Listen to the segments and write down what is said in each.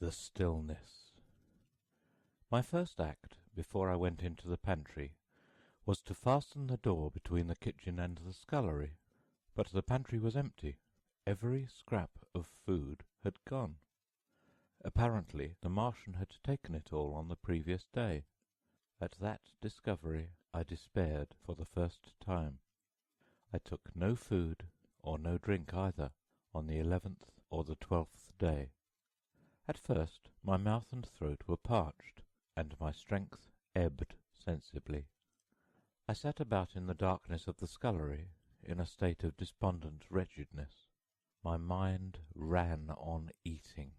The stillness. My first act, before I went into the pantry, was to fasten the door between the kitchen and the scullery, but the pantry was empty. Every scrap of food had gone. Apparently the Martian had taken it all on the previous day. At that discovery I despaired for the first time. I took no food, or no drink either, on the 11th or the 12th day. At first my mouth and throat were parched, and my strength ebbed sensibly. I sat about in the darkness of the scullery in a state of despondent wretchedness. My mind ran on eating.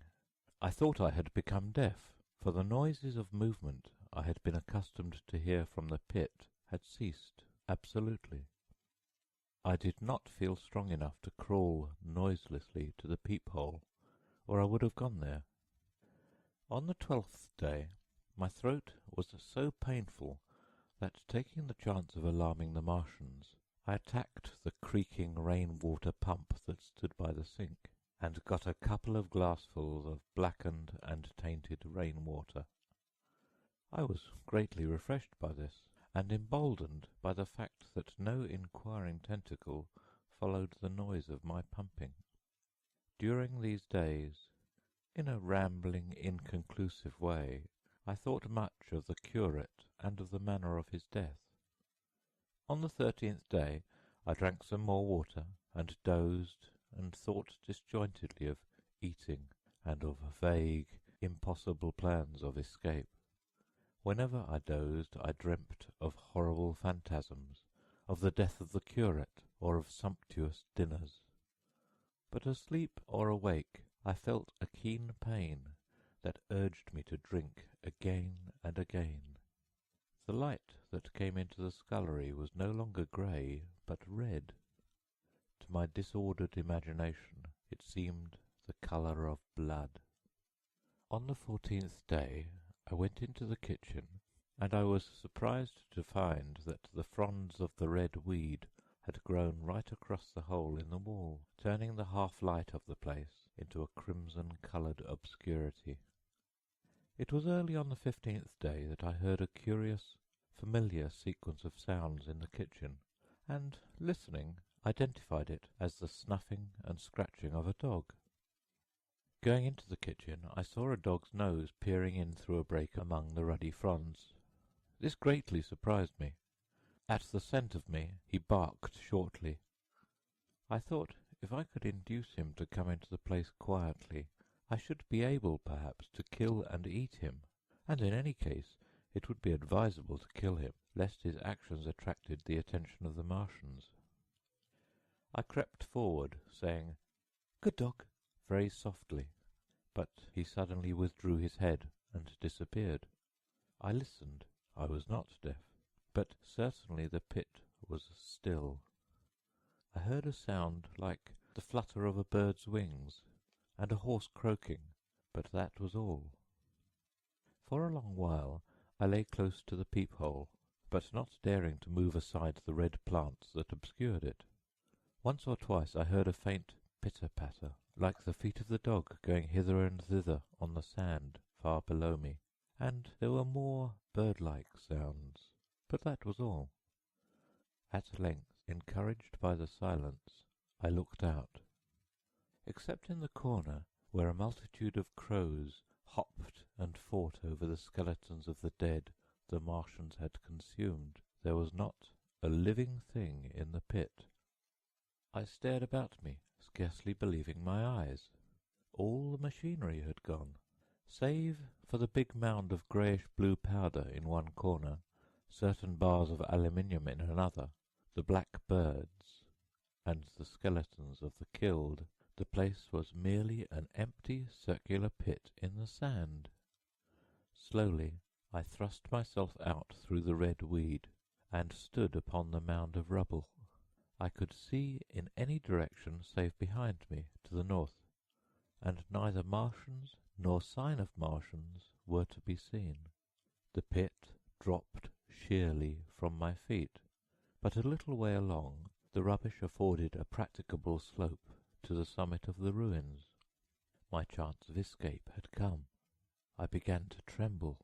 I thought I had become deaf, for the noises of movement I had been accustomed to hear from the pit had ceased absolutely. I did not feel strong enough to crawl noiselessly to the peephole, or I would have gone there. On the 12th day my throat was so painful that, taking the chance of alarming the Martians, I attacked the creaking rain-water pump that stood by the sink, and got a couple of glassfuls of blackened and tainted rain-water. I was greatly refreshed by this, and emboldened by the fact that no inquiring tentacle followed the noise of my pumping. During these days, in a rambling, inconclusive way, I thought much of the curate and of the manner of his death. On the 13th day I drank some more water, and dozed, and thought disjointedly of eating, and of vague, impossible plans of escape. Whenever I dozed I dreamt of horrible phantasms, of the death of the curate, or of sumptuous dinners. But asleep or awake I felt a keen pain that urged me to drink again and again. The light that came into the scullery was no longer grey, but red. To my disordered imagination it seemed the colour of blood. On the 14th day I went into the kitchen, and I was surprised to find that the fronds of the red weed had grown right across the hole in the wall, turning the half-light of the place into a crimson-coloured obscurity. It was early on the 15th day that I heard a curious, familiar sequence of sounds in the kitchen, and, listening, identified it as the snuffing and scratching of a dog. Going into the kitchen, I saw a dog's nose peering in through a break among the ruddy fronds. This greatly surprised me. At the scent of me he barked shortly. I thought if I could induce him to come into the place quietly, I should be able, perhaps, to kill and eat him, and in any case it would be advisable to kill him, lest his actions attracted the attention of the Martians. I crept forward, saying, "Good dog," very softly, but he suddenly withdrew his head and disappeared. I listened. I was not deaf, but certainly the pit was still. I heard a sound like the flutter of a bird's wings, and a horse croaking, but that was all. For a long while I lay close to the peephole, but not daring to move aside the red plants that obscured it. Once or twice I heard a faint pitter-patter, like the feet of the dog going hither and thither on the sand far below me, and there were more bird-like sounds, but that was all. At length, encouraged by the silence, I looked out. Except in the corner, where a multitude of crows hopped and fought over the skeletons of the dead the Martians had consumed, there was not a living thing in the pit. I stared about me, scarcely believing my eyes. All the machinery had gone, save for the big mound of greyish-blue powder in one corner, certain bars of aluminium in another, the black birds, and the skeletons of the killed. The place was merely an empty circular pit in the sand. Slowly I thrust myself out through the red weed, and stood upon the mound of rubble. I could see in any direction save behind me to the north, and neither Martians nor sign of Martians were to be seen. The pit dropped sheerly from my feet, but a little way along the rubbish afforded a practicable slope to the summit of the ruins. My chance of escape had come. I began to tremble.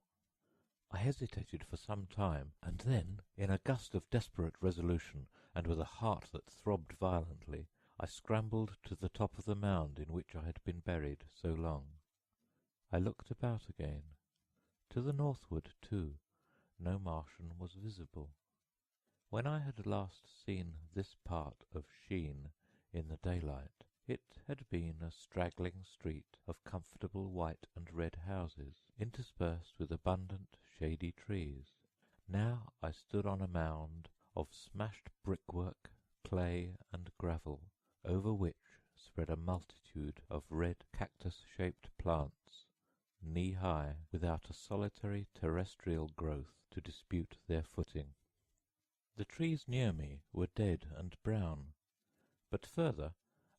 I hesitated for some time, and then, in a gust of desperate resolution, and with a heart that throbbed violently, I scrambled to the top of the mound in which I had been buried so long. I looked about again. To the northward, too, no Martian was visible. When I had last seen this part of Sheen in the daylight, it had been a straggling street of comfortable white and red houses, interspersed with abundant shady trees. Now I stood on a mound of smashed brickwork, clay, and gravel, over which spread a multitude of red cactus-shaped plants, knee-high, without a solitary terrestrial growth to dispute their footing. The trees near me were dead and brown, but further,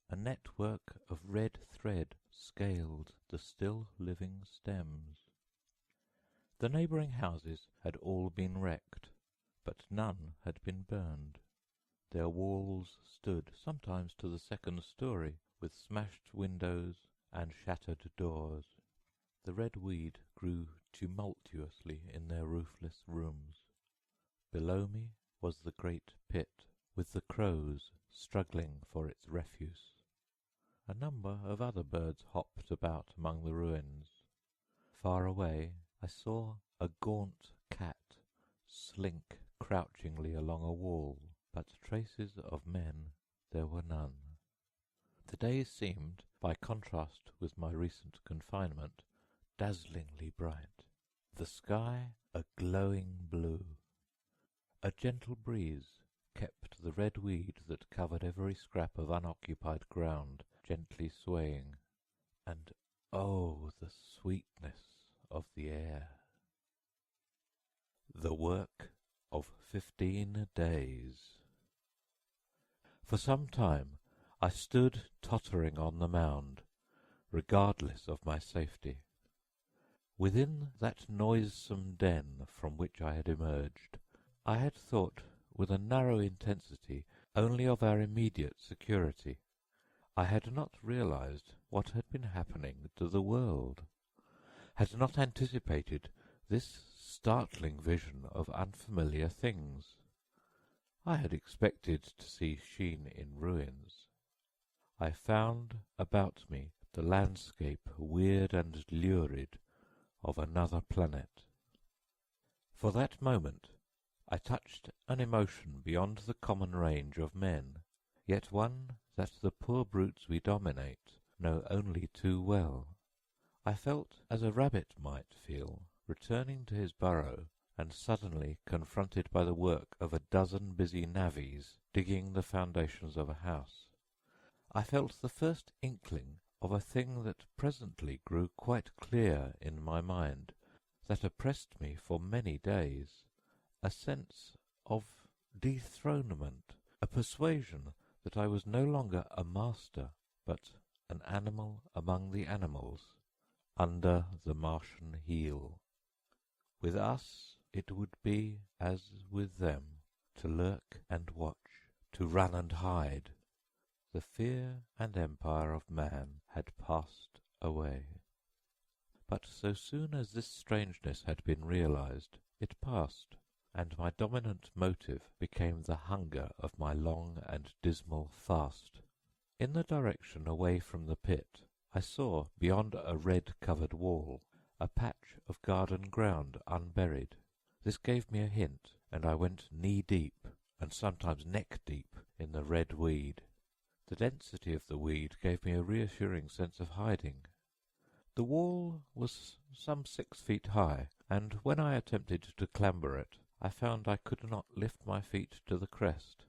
a network of red thread scaled the still living stems. The neighbouring houses had all been wrecked, but none had been burned. Their walls stood sometimes to the second story, with smashed windows and shattered doors. The red weed grew tumultuously in their roofless rooms. Below me was the great pit, with the crows struggling for its refuse. A number of other birds hopped about among the ruins. Far away I saw a gaunt cat slink crouchingly along a wall, but traces of men there were none. The days seemed, by contrast with my recent confinement, dazzlingly bright, the sky a glowing blue. A gentle breeze kept the red weed that covered every scrap of unoccupied ground gently swaying, and oh, the sweetness of the air! The work of 15 days. For some time I stood tottering on the mound, regardless of my safety. Within that noisome den from which I had emerged, I had thought with a narrow intensity only of our immediate security. I had not realized what had been happening to the world, had not anticipated this startling vision of unfamiliar things. I had expected to see Sheen in ruins. I found about me the landscape weird and lurid of another planet. For that moment I touched an emotion beyond the common range of men, yet one that the poor brutes we dominate know only too well. I felt as a rabbit might feel, returning to his burrow and suddenly confronted by the work of a dozen busy navvies digging the foundations of a house. I felt the first inkling of a thing that presently grew quite clear in my mind, that oppressed me for many days, a sense of dethronement, a persuasion that I was no longer a master, but an animal among the animals, under the Martian heel. With us it would be as with them, to lurk and watch, to run and hide. The fear and empire of man had passed away. But so soon as this strangeness had been realized, it passed, and my dominant motive became the hunger of my long and dismal fast. In the direction away from the pit, I saw, beyond a red-covered wall, a patch of garden ground unburied. This gave me a hint, and I went knee-deep, and sometimes neck-deep, in the red weed. The density of the weed gave me a reassuring sense of hiding. The wall was some 6 feet high, and when I attempted to clamber it, I found I could not lift my feet to the crest.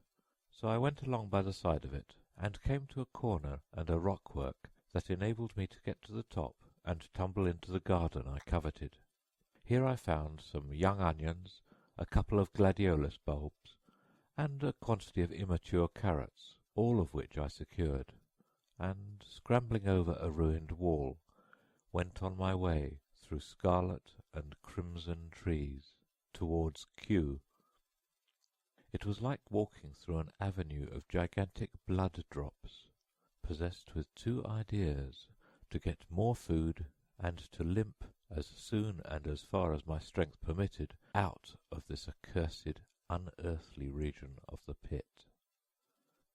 So I went along by the side of it, and came to a corner and a rockwork that enabled me to get to the top and tumble into the garden I coveted. Here I found some young onions, a couple of gladiolus bulbs, and a quantity of immature carrots, all of which I secured, and, scrambling over a ruined wall, went on my way through scarlet and crimson trees towards Kew. It was like walking through an avenue of gigantic blood drops, possessed with two ideas: to get more food and to limp as soon and as far as my strength permitted, out of this accursed, unearthly region of the pit.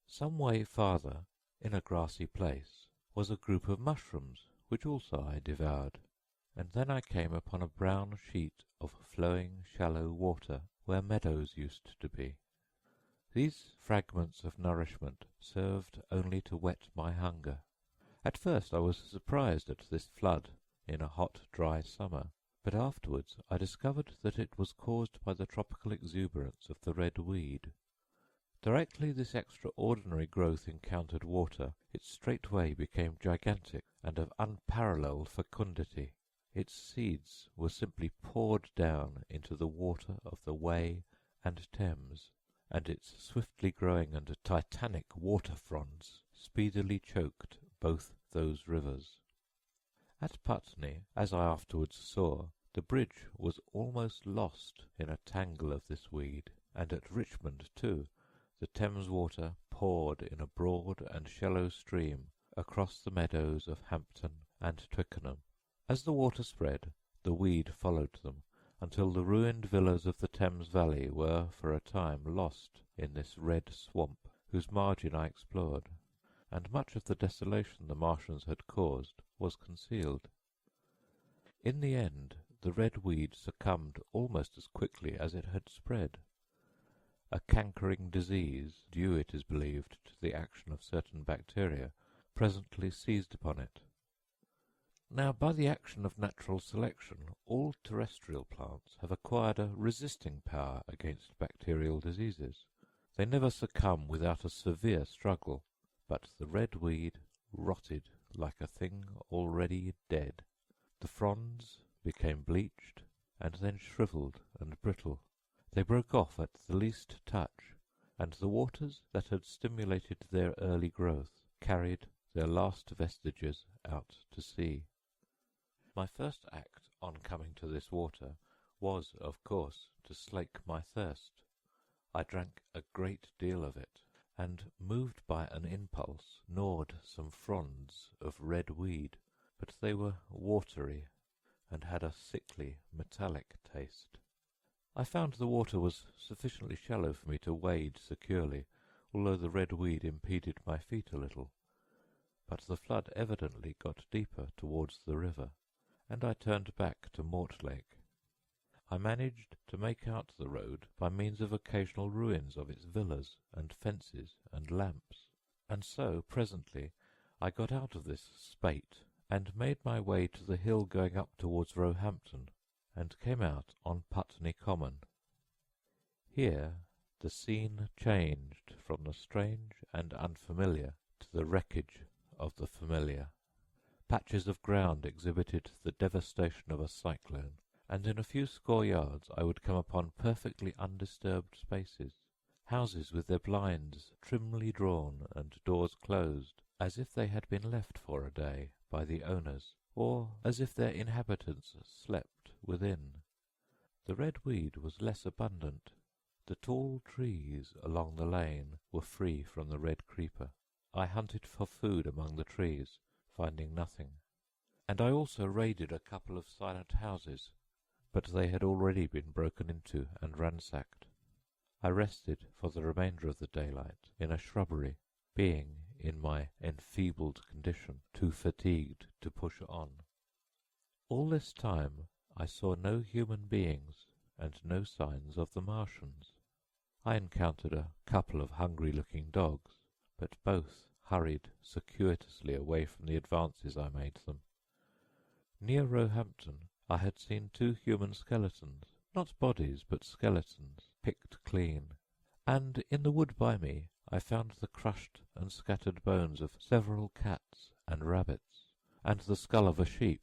Some way farther, in a grassy place, was a group of mushrooms, which also I devoured, and then I came upon a brown sheet of flowing shallow water where meadows used to be. These fragments of nourishment served only to whet my hunger. At first I was surprised at this flood in a hot, dry summer, but afterwards I discovered that it was caused by the tropical exuberance of the red weed. Directly this extraordinary growth encountered water, it straightway became gigantic and of unparalleled fecundity. Its seeds were simply poured down into the water of the Wey and Thames, and its swiftly growing and titanic water fronds speedily choked both those rivers. At Putney, as I afterwards saw, the bridge was almost lost in a tangle of this weed, and at Richmond, too, the Thames water poured in a broad and shallow stream across the meadows of Hampton and Twickenham. As the water spread, the weed followed them, until the ruined villas of the Thames valley were for a time lost in this red swamp, whose margin I explored, and much of the desolation the Martians had caused was concealed. In the end the red weed succumbed almost as quickly as it had spread. A cankering disease, due, it is believed, to the action of certain bacteria, presently seized upon it. Now, by the action of natural selection, all terrestrial plants have acquired a resisting power against bacterial diseases. They never succumb without a severe struggle, but the red weed rotted like a thing already dead. The fronds became bleached, and then shriveled and brittle. They broke off at the least touch, and the waters that had stimulated their early growth carried their last vestiges out to sea. My first act on coming to this water was, of course, to slake my thirst. I drank a great deal of it, and, moved by an impulse, gnawed some fronds of red weed, but they were watery and had a sickly, metallic taste. I found the water was sufficiently shallow for me to wade securely, although the red weed impeded my feet a little, but the flood evidently got deeper towards the river, and I turned back to Mortlake. I managed to make out the road by means of occasional ruins of its villas and fences and lamps, and so presently I got out of this spate and made my way to the hill going up towards Roehampton, and came out on Putney Common. Here the scene changed from the strange and unfamiliar to the wreckage of the familiar. Patches of ground exhibited the devastation of a cyclone, and in a few score yards I would come upon perfectly undisturbed spaces, houses with their blinds trimly drawn and doors closed, as if they had been left for a day by the owners, or as if their inhabitants slept within. The red weed was less abundant. The tall trees along the lane were free from the red creeper. I hunted for food among the trees, finding nothing, and I also raided a couple of silent houses, but they had already been broken into and ransacked. I rested for the remainder of the daylight in a shrubbery, being, in my enfeebled condition, too fatigued to push on. All this time I saw no human beings and no signs of the Martians. I encountered a couple of hungry-looking dogs, but both hurried circuitously away from the advances I made them. Near Roehampton I had seen 2 human skeletons, not bodies but skeletons, picked clean, and in the wood by me I found the crushed and scattered bones of several cats and rabbits, and the skull of a sheep.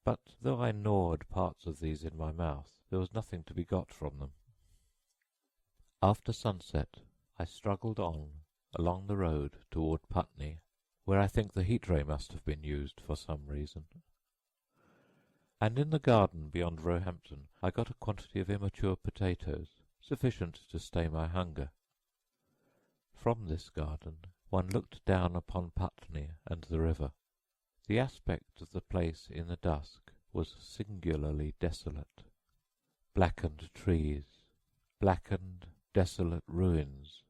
But though I gnawed parts of these in my mouth, there was nothing to be got from them. After sunset I struggled on along the road toward Putney, where I think the heat ray must have been used for some reason. And in the garden beyond Roehampton I got a quantity of immature potatoes, sufficient to stay my hunger. From this garden one looked down upon Putney and the river. The aspect of the place in the dusk was singularly desolate. Blackened trees, blackened, desolate ruins,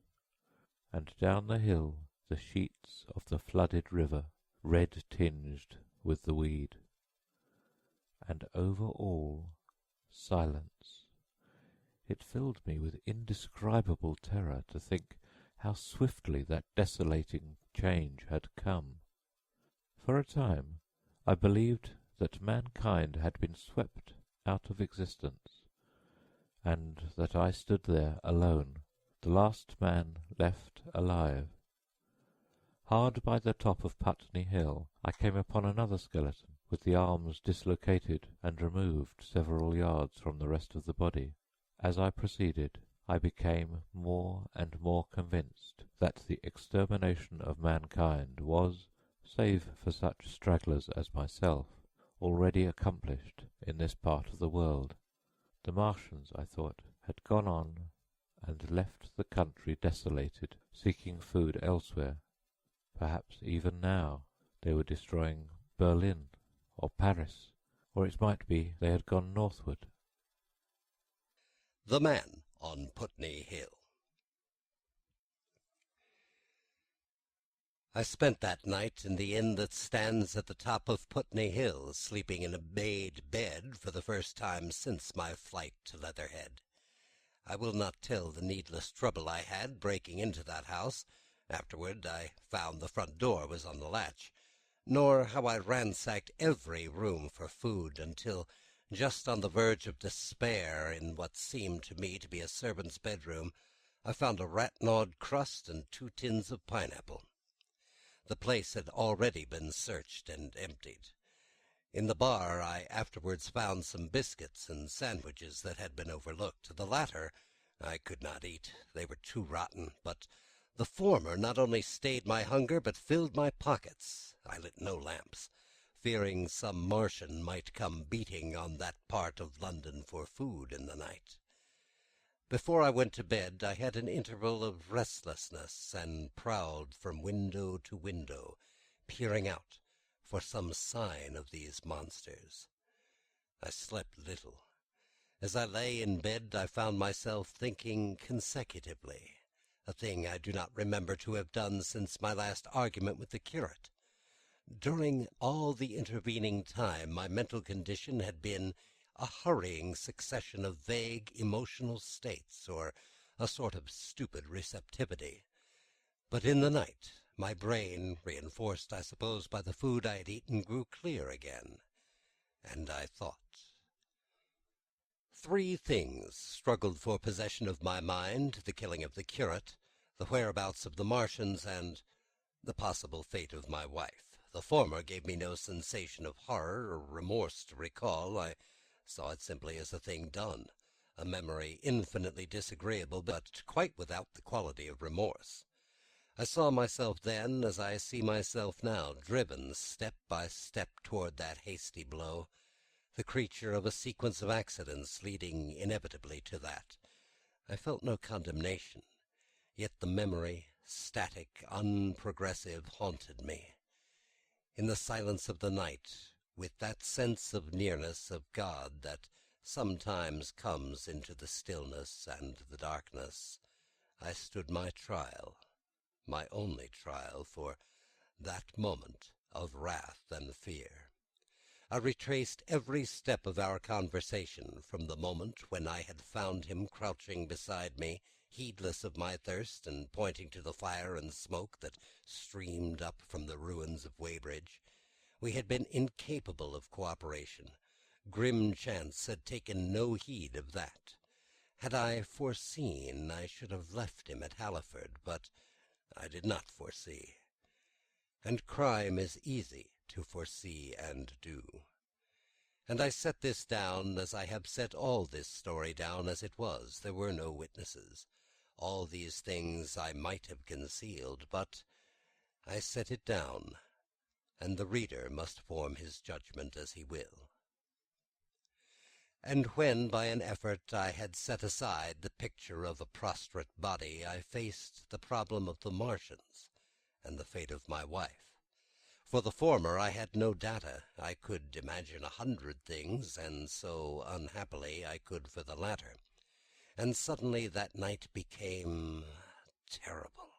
and down the hill the sheets of the flooded river, red tinged with the weed. And over all, silence. It filled me with indescribable terror to think how swiftly that desolating change had come. For a time I believed that mankind had been swept out of existence, and that I stood there alone, the last man left alive. Hard by the top of Putney Hill I came upon another skeleton, with the arms dislocated and removed several yards from the rest of the body. As I proceeded, I became more and more convinced that the extermination of mankind was, save for such stragglers as myself, already accomplished in this part of the world. The Martians, I thought, had gone on and left the country desolated, seeking food elsewhere. Perhaps even now they were destroying Berlin or Paris, or it might be they had gone northward. The Man on Putney Hill. I spent that night in the inn that stands at the top of Putney Hill, sleeping in a made bed for the first time since my flight to Leatherhead. I will not tell the needless trouble I had breaking into that house. Afterward I found the front door was on the latch, nor how I ransacked every room for food until, just on the verge of despair in what seemed to me to be a servant's bedroom, I found a rat-gnawed crust and 2 tins of pineapple. The place had already been searched and emptied. In the bar I afterwards found some biscuits and sandwiches that had been overlooked. The latter I could not eat, they were too rotten, but the former not only stayed my hunger but filled my pockets. I lit no lamps, fearing some Martian might come beating on that part of London for food in the night. Before I went to bed I had an interval of restlessness, and prowled from window to window, peering out for some sign of these monsters. I slept little. As I lay in bed I found myself thinking consecutively, a thing I do not remember to have done since my last argument with the curate. During all the intervening time my mental condition had been a hurrying succession of vague emotional states, or a sort of stupid receptivity. But in the night my brain, reinforced I suppose by the food I had eaten, grew clear again, and I thought. 3 things struggled for possession of my mind: the killing of the curate, the whereabouts of the Martians, and the possible fate of my wife. The former gave me no sensation of horror or remorse to recall. I saw it simply as a thing done, a memory infinitely disagreeable, but quite without the quality of remorse. I saw myself then, as I see myself now, driven step by step toward that hasty blow, the creature of a sequence of accidents leading inevitably to that. I felt no condemnation, yet the memory, static, unprogressive, haunted me. In the silence of the night, with that sense of nearness of God that sometimes comes into the stillness and the darkness, I stood my trial, my only trial, for that moment of wrath and fear. I retraced every step of our conversation, from the moment when I had found him crouching beside me, heedless of my thirst, and pointing to the fire and smoke that streamed up from the ruins of Weybridge. We had been incapable of cooperation. Grim chance had taken no heed of that. Had I foreseen, I should have left him at Halliford, but I did not foresee. And crime is easy to foresee and do. And I set this down as I have set all this story down as it was. There were no witnesses. All these things I might have concealed, but I set it down, and the reader must form his judgment as he will. And when, by an effort, I had set aside the picture of a prostrate body, I faced the problem of the Martians and the fate of my wife. For the former I had no data. I could imagine 100 things, and so, unhappily, I could for the latter. And suddenly that night became terrible.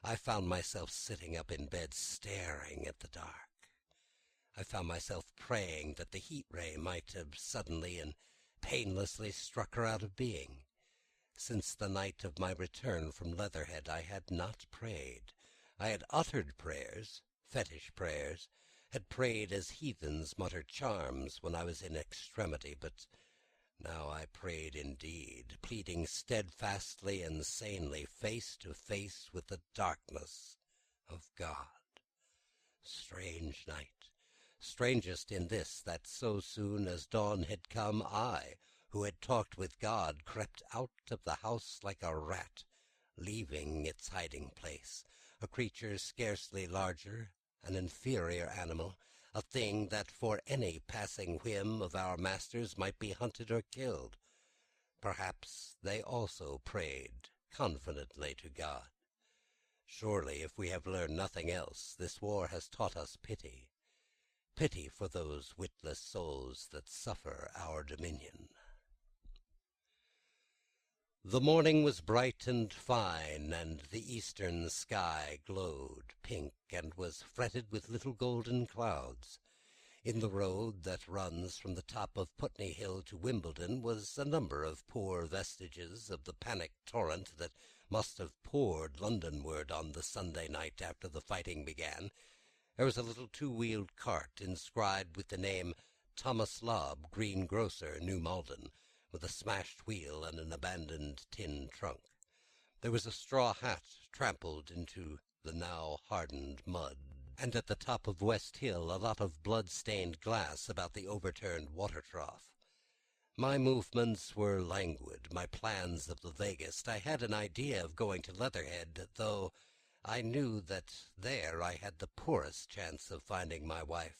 I found myself sitting up in bed staring at the dark. I found myself praying that the heat ray might have suddenly and painlessly struck her out of being. Since the night of my return from Leatherhead I had not prayed. I had uttered prayers, fetish prayers, had prayed as heathens mutter charms when I was in extremity, but now I prayed indeed, pleading steadfastly and sanely, face to face with the darkness of God. Strange night, strangest in this, that so soon as dawn had come, I, who had talked with God, crept out of the house like a rat, leaving its hiding place, a creature scarcely larger, an inferior animal, a thing that for any passing whim of our masters might be hunted or killed. Perhaps they also prayed confidently to God. Surely, if we have learned nothing else, this war has taught us pity. Pity for those witless souls that suffer our dominion. The morning was bright and fine, and the eastern sky glowed pink and was fretted with little golden clouds. In the road that runs from the top of Putney Hill to Wimbledon was a number of poor vestiges of the panicked torrent that must have poured Londonward on the Sunday night after the fighting began. There was a little two-wheeled cart inscribed with the name Thomas Lobb, greengrocer, New Malden, with a smashed wheel and an abandoned tin trunk. There was a straw hat trampled into the now hardened mud, and at the top of West Hill a lot of blood-stained glass about the overturned water trough. My movements were languid, my plans of the vaguest. I had an idea of going to Leatherhead, though I knew that there I had the poorest chance of finding my wife.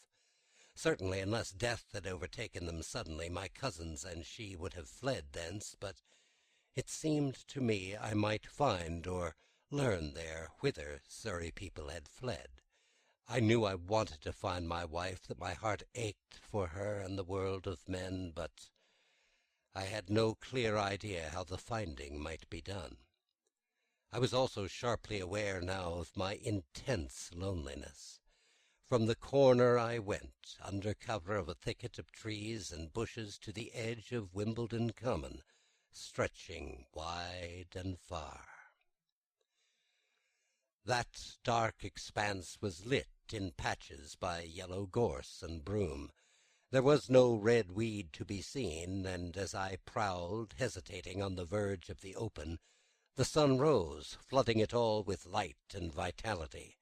Certainly, unless death had overtaken them suddenly, my cousins and she would have fled thence, but it seemed to me I might find or learn there whither Surrey people had fled. I knew I wanted to find my wife, that my heart ached for her and the world of men, but I had no clear idea how the finding might be done. I was also sharply aware now of my intense loneliness. From the corner I went, under cover of a thicket of trees and bushes, to the edge of Wimbledon Common, stretching wide and far. That dark expanse was lit in patches by yellow gorse and broom. There was no red weed to be seen, and as I prowled, hesitating on the verge of the open, the sun rose, flooding it all with light and vitality.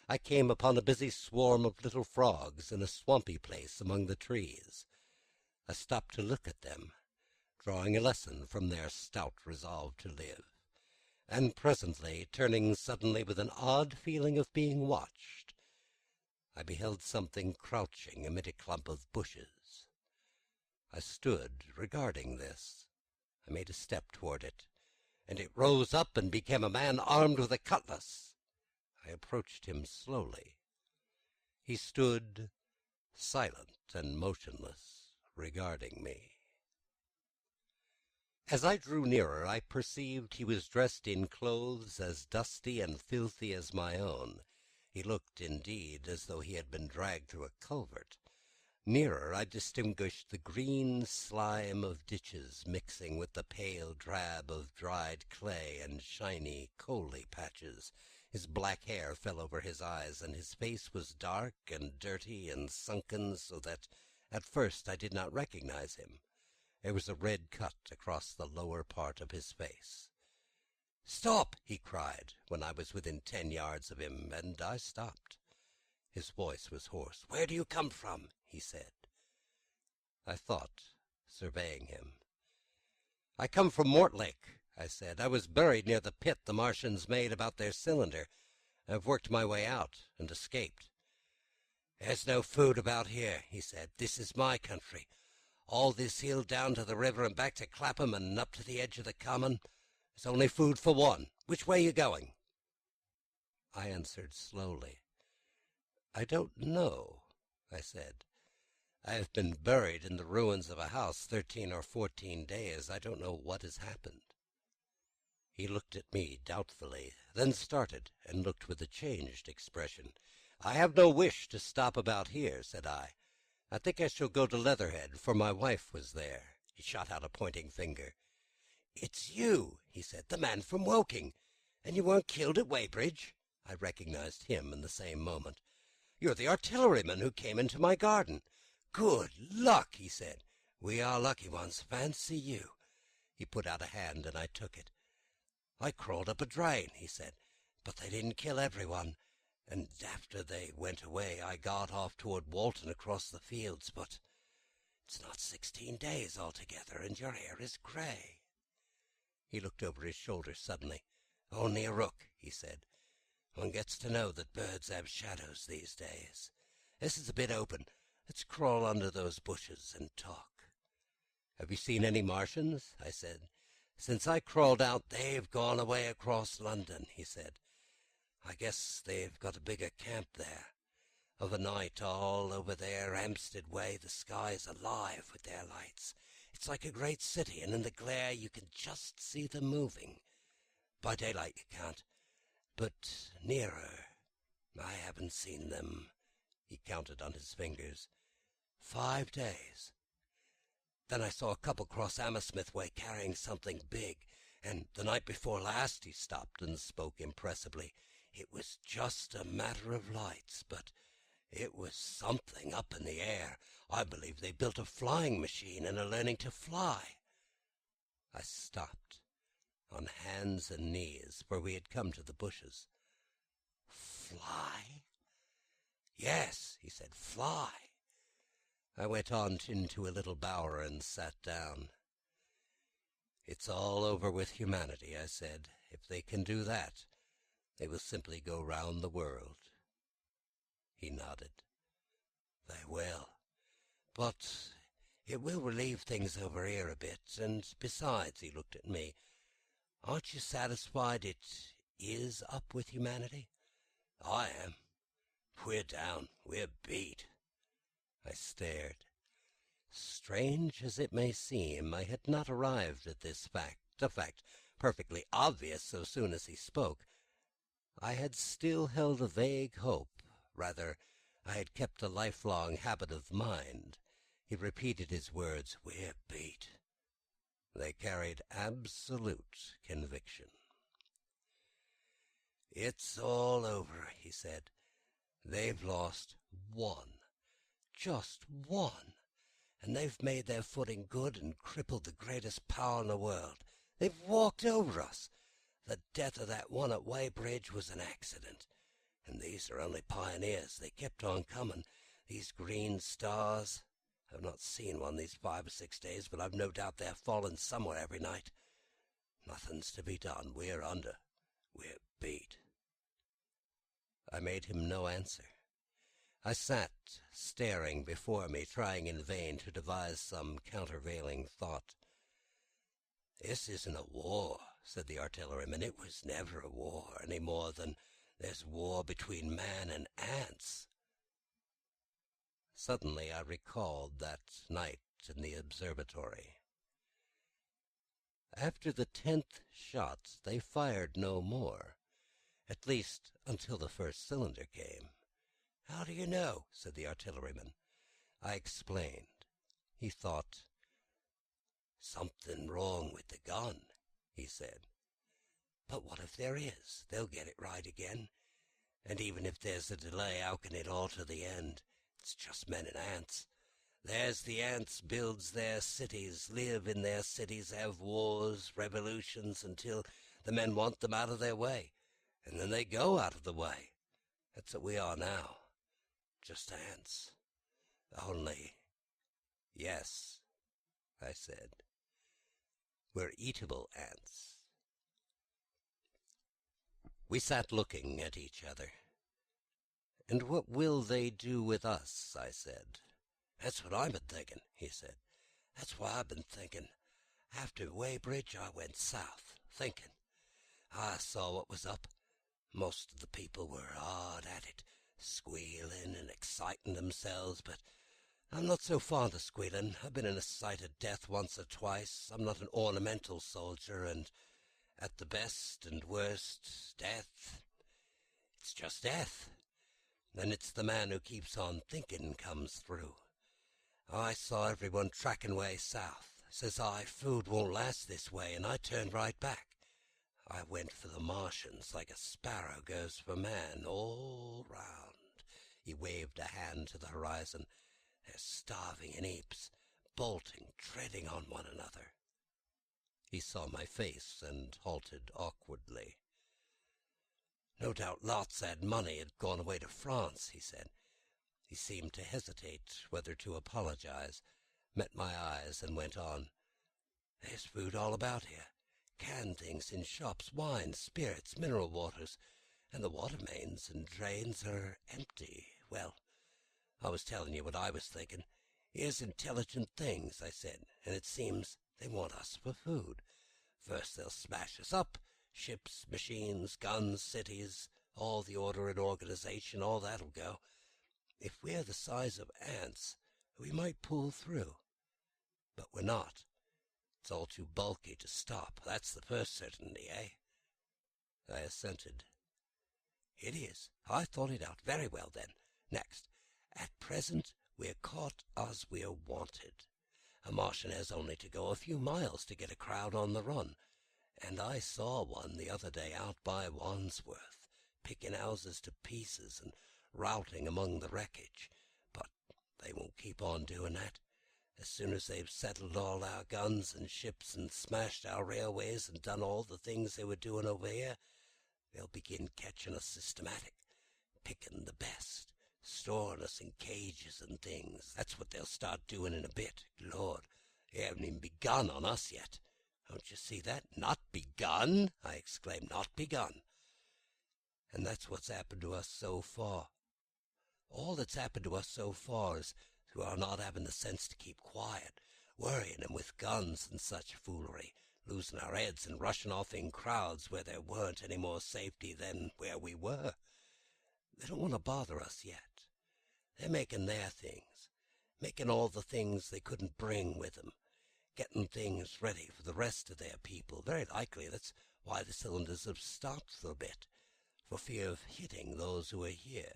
I came upon a busy swarm of little frogs in a swampy place among the trees. I stopped to look at them, drawing a lesson from their stout resolve to live, and presently, turning suddenly with an odd feeling of being watched, I beheld something crouching amid a clump of bushes. I stood regarding this. I made a step toward it, and it rose up and became a man armed with a cutlass. I approached him slowly. He stood silent and motionless, regarding me. As I drew nearer, I perceived he was dressed in clothes as dusty and filthy as my own. He looked, indeed, as though he had been dragged through a culvert. Nearer, I distinguished the green slime of ditches mixing with the pale drab of dried clay and shiny coaly patches. His black hair fell over his eyes, and his face was dark and dirty and sunken, so that at first I did not recognize him. There was a red cut across the lower part of his face. "Stop!" he cried, when I was within 10 yards of him, and I stopped. His voice was hoarse. "Where do you come from?" he said. I thought, surveying him. "I come from Mortlake," I said. "I was buried near the pit the Martians made about their cylinder. I've worked my way out and escaped." "There's no food about here," he said. "This is my country. All this hill down to the river and back to Clapham and up to the edge of the common. There's only food for one. Which way you going?" I answered slowly. I don't know, I said. I have been buried in the ruins of a house 13 or 14 days. I don't know what has happened. He looked at me doubtfully, then started and looked with a changed expression. I have no wish to stop about here, said I. I think I shall go to Leatherhead, for my wife was there. He shot out a pointing finger. It's you, he said, the man from Woking. And you weren't killed at Weybridge? I recognized him in the same moment. You're the artilleryman who came into my garden. Good luck, he said. We are lucky ones, fancy you. He put out a hand and I took it. I crawled up a drain, he said, but they didn't kill everyone. And after they went away, I got off toward Walton across the fields, but it's not 16 days altogether, and your hair is grey. He looked over his shoulder suddenly. Only a rook, he said. One gets to know that birds have shadows these days. This is a bit open. Let's crawl under those bushes and talk. Have you seen any Martians? I said. Since I crawled out, they've gone away across London, he said. I guess they've got a bigger camp there. Of a night, all over there, Hampstead way, the sky's alive with their lights. It's like a great city, and in the glare you can just see them moving. By daylight you can't, but nearer, I haven't seen them. He counted on his fingers. 5 days. Then I saw a couple cross Hammersmith way carrying something big, and the night before last, he stopped and spoke impressively. It was just a matter of lights, but it was something up in the air. I believe they built a flying machine and are learning to fly. I stopped, on hands and knees, for we had come to the bushes. Fly? Yes, he said, fly. I went on into a little bower and sat down. It's all over with humanity, I said. If they can do that, they will simply go round the world. He nodded. They will. But it will relieve things over here a bit, and besides, he looked at me, aren't you satisfied it is up with humanity? I am. We're down. We're beat. I stared. Strange as it may seem, I had not arrived at this fact, a fact perfectly obvious so soon as he spoke. I had still held a vague hope. Rather, I had kept a lifelong habit of mind. He repeated his words, we're beat. They carried absolute conviction. It's all over, he said. They've lost one. Just one. And they've made their footing good and crippled the greatest power in the world. They've walked over us. The death of that one at Weybridge was an accident. And these are only pioneers. They kept on coming. These green stars. I've not seen one these 5 or 6 days, but I've no doubt they're falling somewhere every night. Nothing's to be done. We're under. We're beat. I made him no answer. I sat staring before me, trying in vain to devise some countervailing thought. This isn't a war, said the artilleryman. It was never a war, any more than there's war between man and ants. Suddenly I recalled that night in the observatory. After the 10th shot, they fired no more, at least until the first cylinder came. How do you know? Said the artilleryman. I explained. He thought, something wrong with the gun, he said. But what if there is? They'll get it right again. And even if there's a delay, how can it alter the end? It's just men and ants. There's the ants builds their cities, live in their cities, have wars, revolutions, until the men want them out of their way. And then they go out of the way. That's what we are now. Just ants. Only, yes, I said, we're eatable ants. We sat looking at each other. And what will they do with us? I said. That's what I've been thinking, he said. That's why I've been thinking. After Weybridge, I went south, thinking. I saw what was up. Most of the people were hard at it. squealing and exciting themselves, but I'm not so fond of squealing. I've been in a sight of death once or twice. I'm not an ornamental soldier, and at the best and worst, death, it's just death. And it's the man who keeps on thinking comes through. I saw everyone tracking way south. Says I, food won't last this way, and I turned right back. I went for the Martians like a sparrow goes for man, all round. He waved a hand to the horizon. They're starving in heaps, bolting, treading on one another. He saw my face and halted awkwardly. No doubt lots had money had gone away to France, he said. He seemed to hesitate whether to apologize, met my eyes, and went on. There's food all about here. Canned things in shops, wine, spirits, mineral waters, and the water mains and drains are empty. Well, I was telling you what I was thinking. Here's intelligent things, I said, and it seems they want us for food. First they'll smash us up. Ships, machines, guns, cities, all the order and organization, all that'll go. If we're the size of ants, we might pull through. But we're not. It's all too bulky to stop. That's the first certainty, eh? I assented. It is. I thought it out very well then. Next, at present we're caught as we're wanted. A Martian has only to go a few miles to get a crowd on the run. And I saw one the other day out by Wandsworth, picking houses to pieces and routing among the wreckage. But they won't keep on doing that. As soon as they've settled all our guns and ships and smashed our railways and done all the things they were doing over here, they'll begin catching us systematic, picking the best, storing us in cages and things. That's what they'll start doing in a bit. Lord, they haven't even begun on us yet. Don't you see that? Not begun? I exclaimed. Not begun. And that's what's happened to us so far. All that's happened to us so far is through our not having the sense to keep quiet, worrying them with guns and such foolery, losing our heads and rushing off in crowds where there weren't any more safety than where we were. They don't want to bother us yet. They're making their things, making all the things they couldn't bring with them, getting things ready for the rest of their people. Very likely that's why the cylinders have stopped for a bit, for fear of hitting those who are here.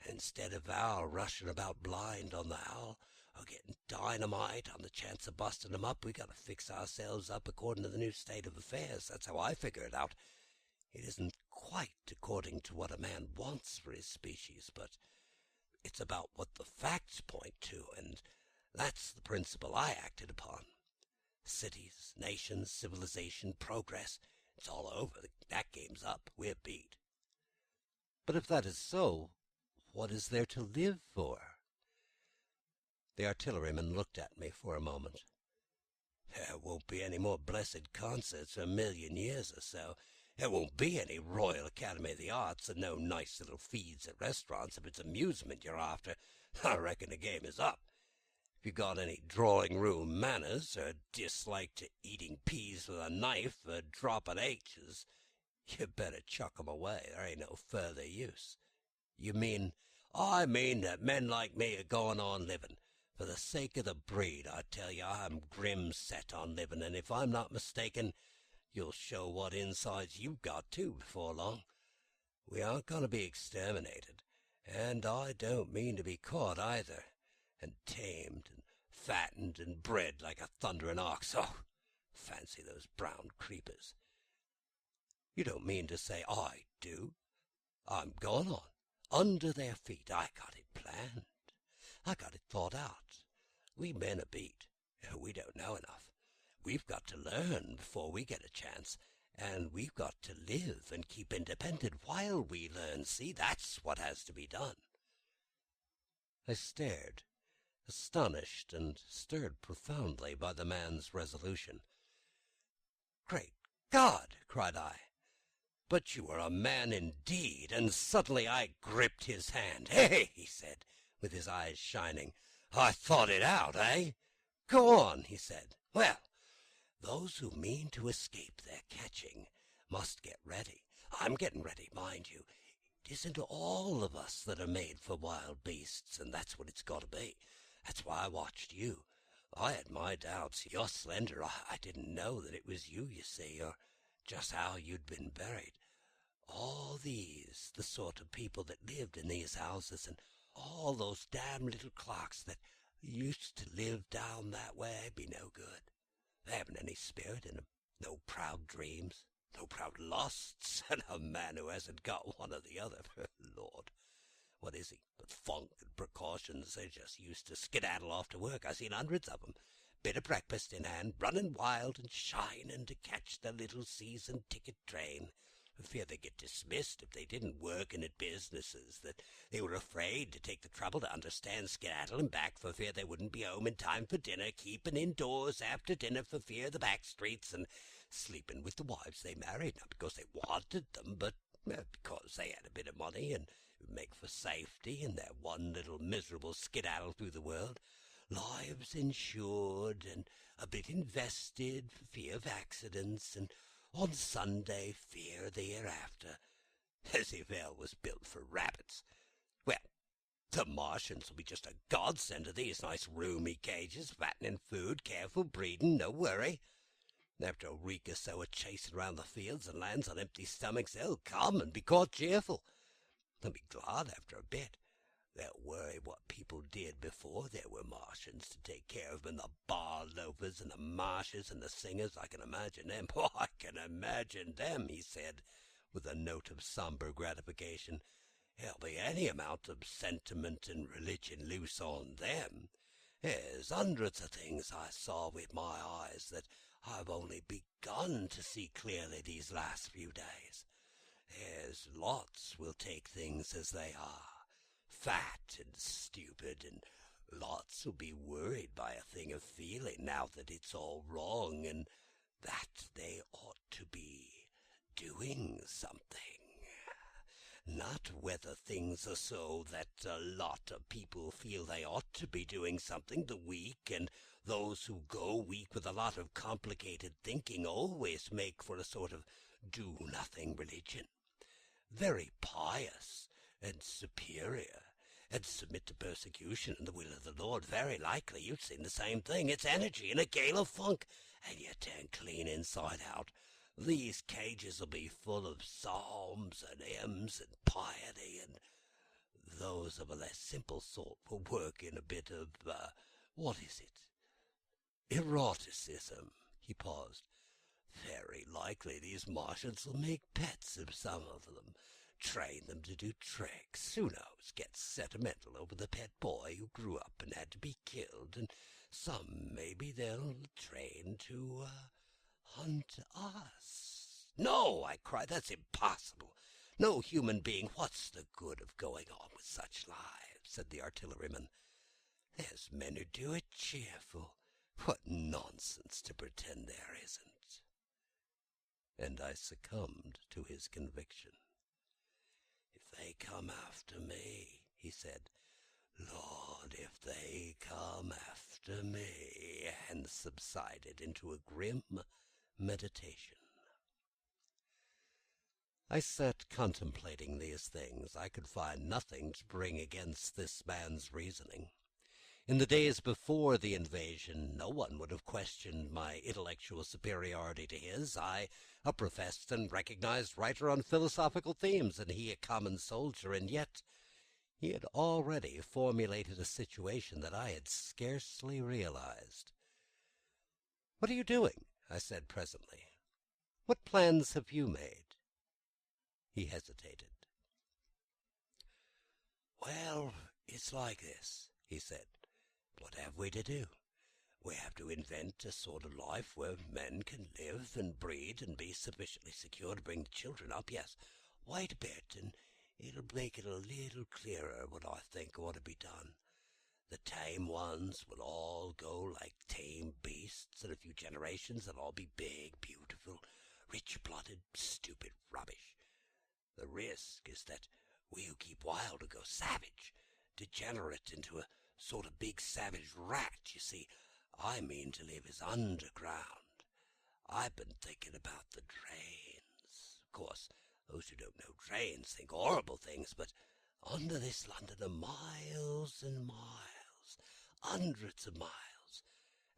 And instead of our rushing about blind on the howl, or getting dynamite on the chance of busting them up, we got to fix ourselves up according to the new state of affairs. That's how I figure it out. It isn't quite according to what a man wants for his species, but it's about what the facts point to, and that's the principle I acted upon. Cities, nations, civilization, progress, it's all over. That game's up. We're beat. But if that is so, what is there to live for? The artilleryman looked at me for a moment. There won't be any more blessed concerts for 1,000,000 years or so. There won't be any Royal Academy of the Arts and no nice little feeds at restaurants. If it's amusement you're after, I reckon the game is up. If you got any drawing-room manners, or dislike to eating peas with a knife, or dropping H's, you better chuck 'em away. There ain't no further use. You mean? I mean that men like me are going on living. For the sake of the breed, I tell you, I'm grim set on living, and if I'm not mistaken, you'll show what insides you've got, too, before long. We aren't going to be exterminated, and I don't mean to be caught, either, and tamed and fattened and bred like a thundering ox. Oh, fancy those brown creepers. You don't mean to say I do? I'm going on, under their feet. I got it planned. I got it thought out. We men are beat. We don't know enough. We've got to learn before we get a chance, and we've got to live and keep independent while we learn. See, that's what has to be done. I stared, astonished and stirred profoundly by the man's resolution. Great God! Cried I. But you are a man indeed, and suddenly I gripped his hand. Hey, he said, with his eyes shining, I thought it out, eh? Go on, he said. Well, those who mean to escape their catching must get ready. I'm getting ready, mind you. isn't all of us that are made for wild beasts, and that's what it's got to be. That's why I watched you. I had my doubts. You're slender. I didn't know that it was you see, or just how you'd been buried. All these, the sort of people that lived in these houses, and all those damn little clocks that used to live down that way, be no good. They haven't any spirit in them, no proud dreams, no proud lusts, and a man who hasn't got one or the other, Lord, what is he but funk and precautions? They're just used to skedaddle off to work. I've seen hundreds of 'em, bit of breakfast in hand, running wild and shining to catch the little season ticket train. For fear they get dismissed if they didn't work in at businesses that they were afraid to take the trouble to understand skedaddling back for fear they wouldn't be home in time for dinner, keeping indoors after dinner for fear of the back streets, and sleeping with the wives they married, not because they wanted them, but because they had a bit of money and it would make for safety in their one little miserable skedaddle through the world. Lives insured and a bit invested for fear of accidents, and on Sunday fear the hereafter, as if hell was built for rabbits. Well, the Martians will be just a godsend to these nice roomy cages, fattening food, careful breeding, no worry. After a week or so of chasing round the fields and lands on empty stomachs, they'll come and be caught cheerful. They'll be glad after a bit. They'll worry what people did before there were Martians to take care of them, and the bar loafers and the marshes and the singers. I can imagine them. Oh, I can imagine them, he said, with a note of somber gratification. There'll be any amount of sentiment and religion loose on them. There's hundreds of things I saw with my eyes that I've only begun to see clearly these last few days. There's lots will take things as they are, fat and stupid, and lots will be worried by a thing of feeling now that it's all wrong and that they ought to be doing something. Not whether things are so that a lot of people feel they ought to be doing something. The weak and those who go weak with a lot of complicated thinking always make for a sort of do-nothing religion. Very pious and superior, and submit to persecution and the will of the Lord. Very likely you've seen the same thing. It's energy in a gale of funk, and you turn clean inside out. These cages will be full of psalms and hymns and piety, and those of a less simple sort will work in a bit of, eroticism. He paused. Very likely these Martians will make pets of some of them, train them to do tricks. Who knows, get sentimental over the pet boy who grew up and had to be killed, and some maybe they'll train to hunt us. No, I cried, that's impossible. No human being. What's the good of going on with such lives? Said the artilleryman. There's men who do it cheerful. What nonsense to pretend there isn't. And I succumbed to his conviction. If they come after me, he said, Lord, if they come after me, and subsided into a grim meditation. I sat contemplating these things. I could find nothing to bring against this man's reasoning. In the days before the invasion, no one would have questioned my intellectual superiority to his. I, a professed and recognized writer on philosophical themes, and he a common soldier, and yet he had already formulated a situation that I had scarcely realized. "What are you doing?" I said presently. "What plans have you made?" He hesitated. "Well, it's like this," he said. "What have we to do? We have to invent a sort of life where men can live and breed and be sufficiently secure to bring the children up. Yes, wait a bit, and it'll make it a little clearer what I think ought to be done. The tame ones will all go like tame beasts. In a few generations they'll all be big, beautiful, rich-blooded, stupid rubbish. The risk is that we who keep wild will go savage, degenerate into a sort of big savage rat. You see, I mean to live as underground. I've been thinking about the drains. Of course, Those who don't know trains think horrible things, but under this London are miles and miles, hundreds of miles,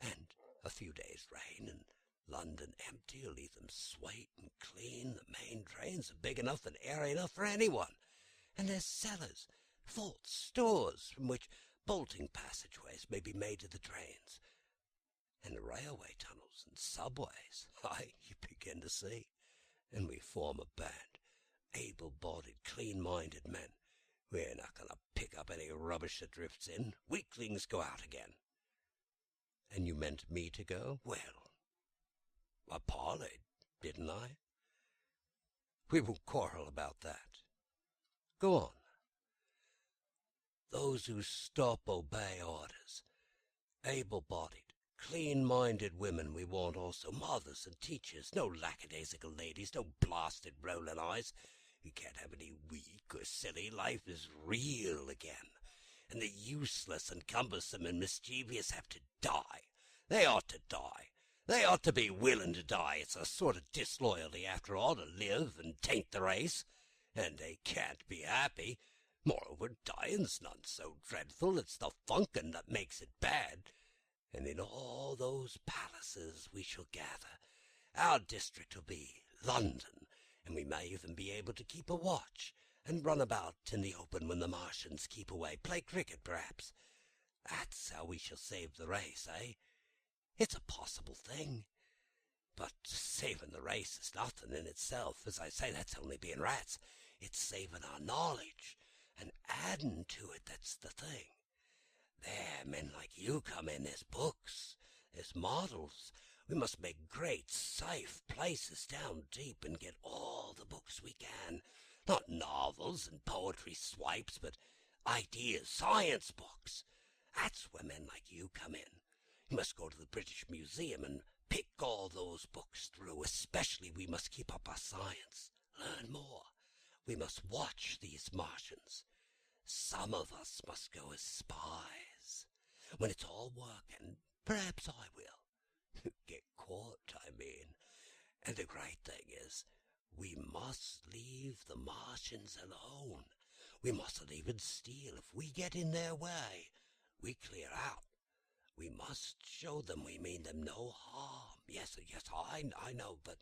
and a few days' rain and London empty will leave them sweet and clean. The main trains are big enough and airy enough for anyone, and there's cellars, vaults, stores from which bolting passageways may be made to the trains, and the railway tunnels and subways. Aye, you begin to see. And we form a band, able-bodied, clean-minded men. We're not going to pick up any rubbish that drifts in. Weaklings go out again. And you meant me to go? Well, I parleyed, didn't I? We won't quarrel about that. Go on. Those who stop obey orders. Able-bodied, clean-minded women we want also, mothers and teachers, no lackadaisical ladies, no blasted rolling eyes. You can't have any weak or silly. Life is real again, and the useless and cumbersome and mischievous have to die. They ought to die. They ought to be willing to die. It's a sort of disloyalty, after all, to live and taint the race, and they can't be happy. Moreover, dying's none so dreadful. It's the funkin' that makes it bad. And in all those palaces we shall gather. Our district will be London, and we may even be able to keep a watch, and run about in the open when the Martians keep away, play cricket perhaps. That's how we shall save the race, eh? It's a possible thing. But saving the race is nothing in itself. As I say, that's only being rats. It's saving our knowledge, and adding to it, that's the thing. There, men like you come in. There's books, there's models. We must make great, safe places down deep and get all the books we can. Not novels and poetry swipes, but ideas, science books. That's where men like you come in. You must go to the British Museum and pick all those books through. Especially we must keep up our science, learn more. We must watch these Martians. Some of us must go as spies. When it's all working, perhaps I will. Get caught, I mean. And the great thing is, we must leave the Martians alone. We mustn't even steal. If we get in their way, we clear out. We must show them we mean them no harm. Yes, I know, but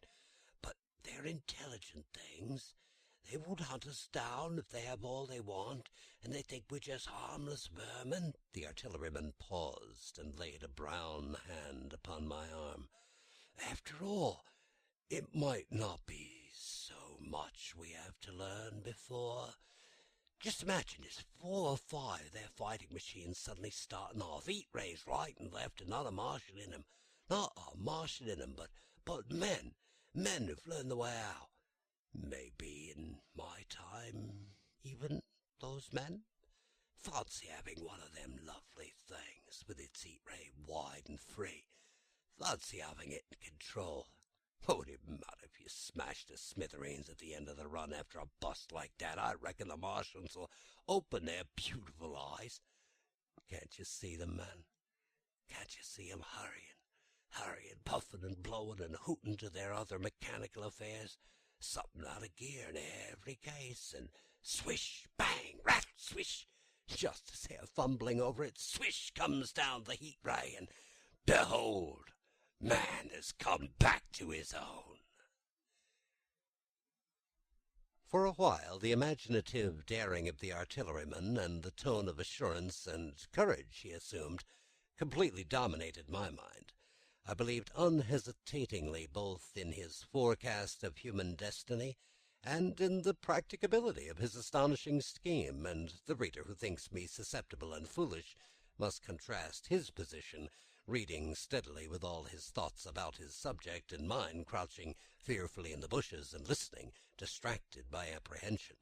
they're intelligent things. They won't hunt us down if they have all they want, and they think we're just harmless vermin. The artilleryman paused and laid a brown hand upon my arm. After all, it might not be so much we have to learn before. Just imagine there's 4 or 5 of their fighting machines suddenly starting off, heat rays right and left, and not a Martian in them. Not a Martian in them, but men who've learned the way out. Maybe in my time, even those men. Fancy having one of them lovely things with its heat ray wide and free. Fancy having it in control. What would it matter if you smashed to smithereens at the end of the run after a bust like that? I reckon the Martians will open their beautiful eyes. Can't you see them, man? Can't you see them hurrying, puffing and blowing and hooting to their other mechanical affairs? Something out of gear in every case, and swish, bang, rattle, swish. Just as they're fumbling over it, swish comes down the heat ray, and behold, man has come back to his own. For a while the imaginative daring of the artilleryman and the tone of assurance and courage he assumed completely dominated my mind. I believed unhesitatingly both in his forecast of human destiny and in the practicability of his astonishing scheme, and the reader who thinks me susceptible and foolish must contrast his position, reading steadily with all his thoughts about his subject, and mine crouching fearfully in the bushes and listening, distracted by apprehension.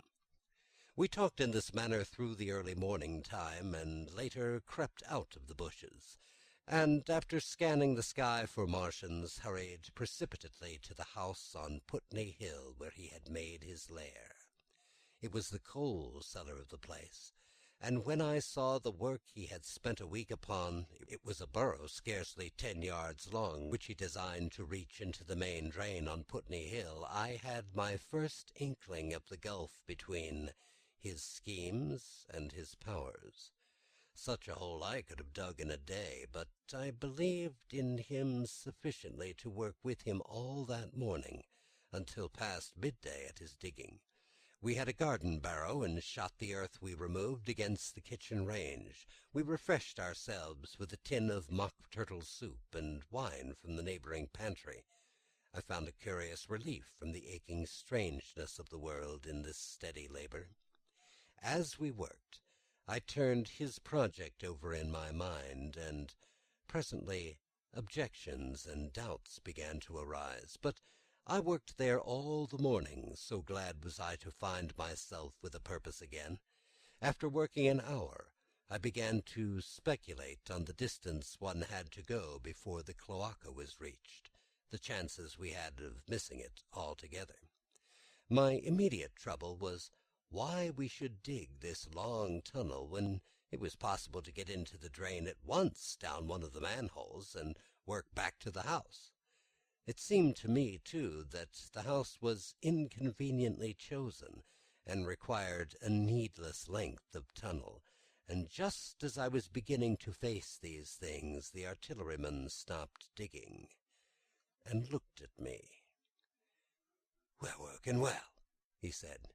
We talked in this manner through the early morning time, and later crept out of the bushes, and after scanning the sky for Martians, hurried precipitately to the house on Putney Hill where he had made his lair. It was the coal cellar of the place, and when I saw the work he had spent a week upon, it was a burrow scarcely 10 yards long, which he designed to reach into the main drain on Putney Hill, I had my first inkling of the gulf between his schemes and his powers. Such a hole I could have dug in a day, but I believed in him sufficiently to work with him all that morning, until past midday at his digging. We had a garden barrow, and shot the earth we removed against the kitchen range. We refreshed ourselves with a tin of mock turtle soup and wine from the neighbouring pantry. I found a curious relief from the aching strangeness of the world in this steady labour. As we worked, I turned his project over in my mind, and presently objections and doubts began to arise. But I worked there all the morning, so glad was I to find myself with a purpose again. After working an hour, I began to speculate on the distance one had to go before the cloaca was reached, the chances we had of missing it altogether. My immediate trouble was why we should dig this long tunnel when it was possible to get into the drain at once down one of the manholes and work back to the house. It seemed to me, too, that the house was inconveniently chosen and required a needless length of tunnel, and just as I was beginning to face these things, the artilleryman stopped digging and looked at me. "We're working well," he said.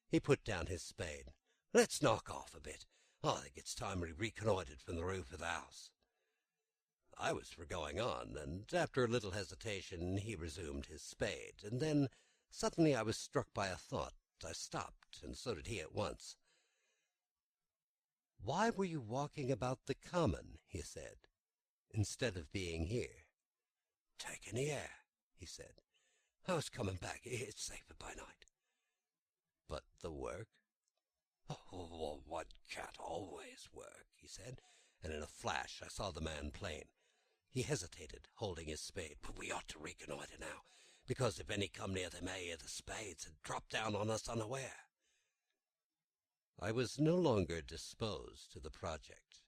He put down his spade. "Let's knock off a bit. I think it's time we reconnoitred from the roof of the house." I was for going on, and after a little hesitation he resumed his spade, and then suddenly I was struck by a thought. I stopped, and so did he at once. "Why were you walking about the common," he said, "instead of being here?" "Taking the air," he said. "I was coming back. It's safer by night." "But the work?" "Oh, one can't always work," he said, and in a flash I saw the man plain. He hesitated, holding his spade. "But we ought to reconnoitre now, because if any come near they may hear the spades and drop down on us unaware." I was no longer disposed to the project.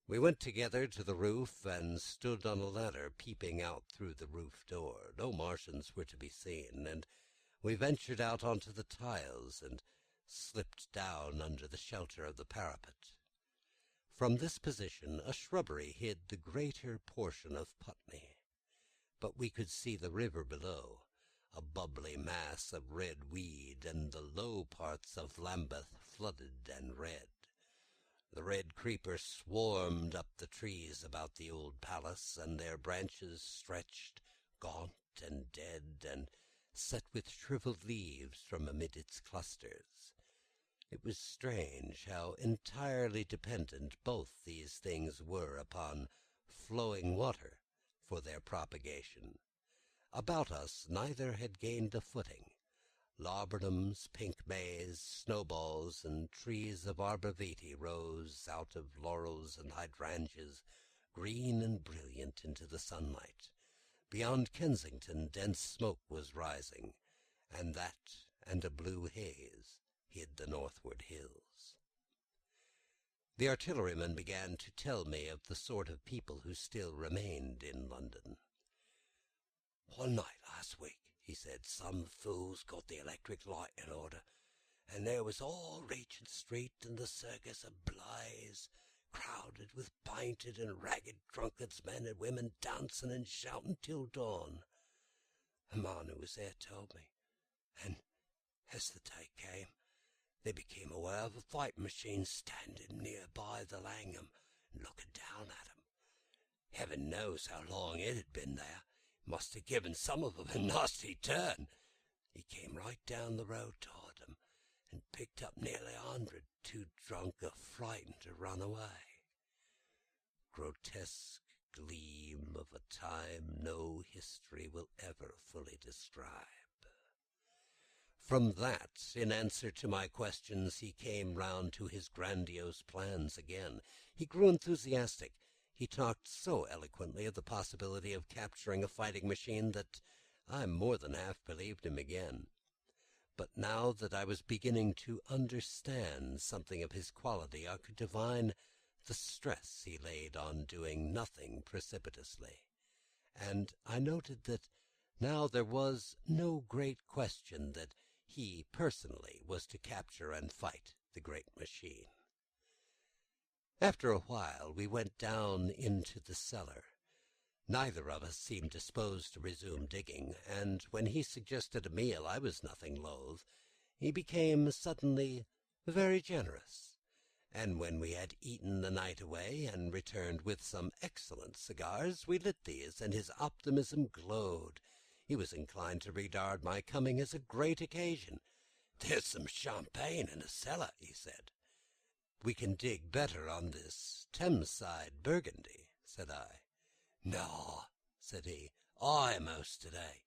We went together to the roof and stood on a ladder peeping out through the roof door. No Martians were to be seen, and we ventured out onto the tiles and slipped down under the shelter of the parapet. From this position a shrubbery hid the greater portion of Putney, but we could see the river below, a bubbly mass of red weed, and the low parts of Lambeth flooded and red. The red creepers swarmed up the trees about the old palace, and their branches stretched, gaunt and dead, and set with shriveled leaves from amid its clusters. It was strange how entirely dependent both these things were upon flowing water for their propagation. About us neither had gained a footing. Laburnums, pink maize, snowballs, and trees of arbor vitae rose out of laurels and hydrangeas, green and brilliant, into the sunlight. Beyond Kensington dense smoke was rising, and that and a blue haze hid the northward hills. The artilleryman began to tell me of the sort of people who still remained in London. "One night last week," he said, "some fools got the electric light in order, and there was all Regent Street and the circus ablaze, crowded with painted and ragged drunkards, men and women, dancing and shouting till dawn. A man who was there told me, and as the day came, they became aware of a fighting machine standing nearby the Langham, looking down at them. Heaven knows how long it had been there. Must have given some of them a nasty turn. He came right down the road toward them, and picked up nearly 100, too drunk or frightened to run away. Grotesque gleam of a time no history will ever fully describe. From that, in answer to my questions, he came round to his grandiose plans again. He grew enthusiastic. He talked so eloquently of the possibility of capturing a fighting machine that I more than half believed him again. But now that I was beginning to understand something of his quality, I could divine the stress he laid on doing nothing precipitously. And I noted that now there was no great question that he personally was to capture and fight the great machine. After a while we went down into the cellar. Neither of us seemed disposed to resume digging, and when he suggested a meal I was nothing loath. He became suddenly very generous, and when we had eaten the night away and returned with some excellent cigars, we lit these, and his optimism glowed. He was inclined to regard my coming as a great occasion. "There's some champagne in the cellar," he said. "We can dig better on this Thames-side Burgundy," said I. "No," said he, "I'm host today.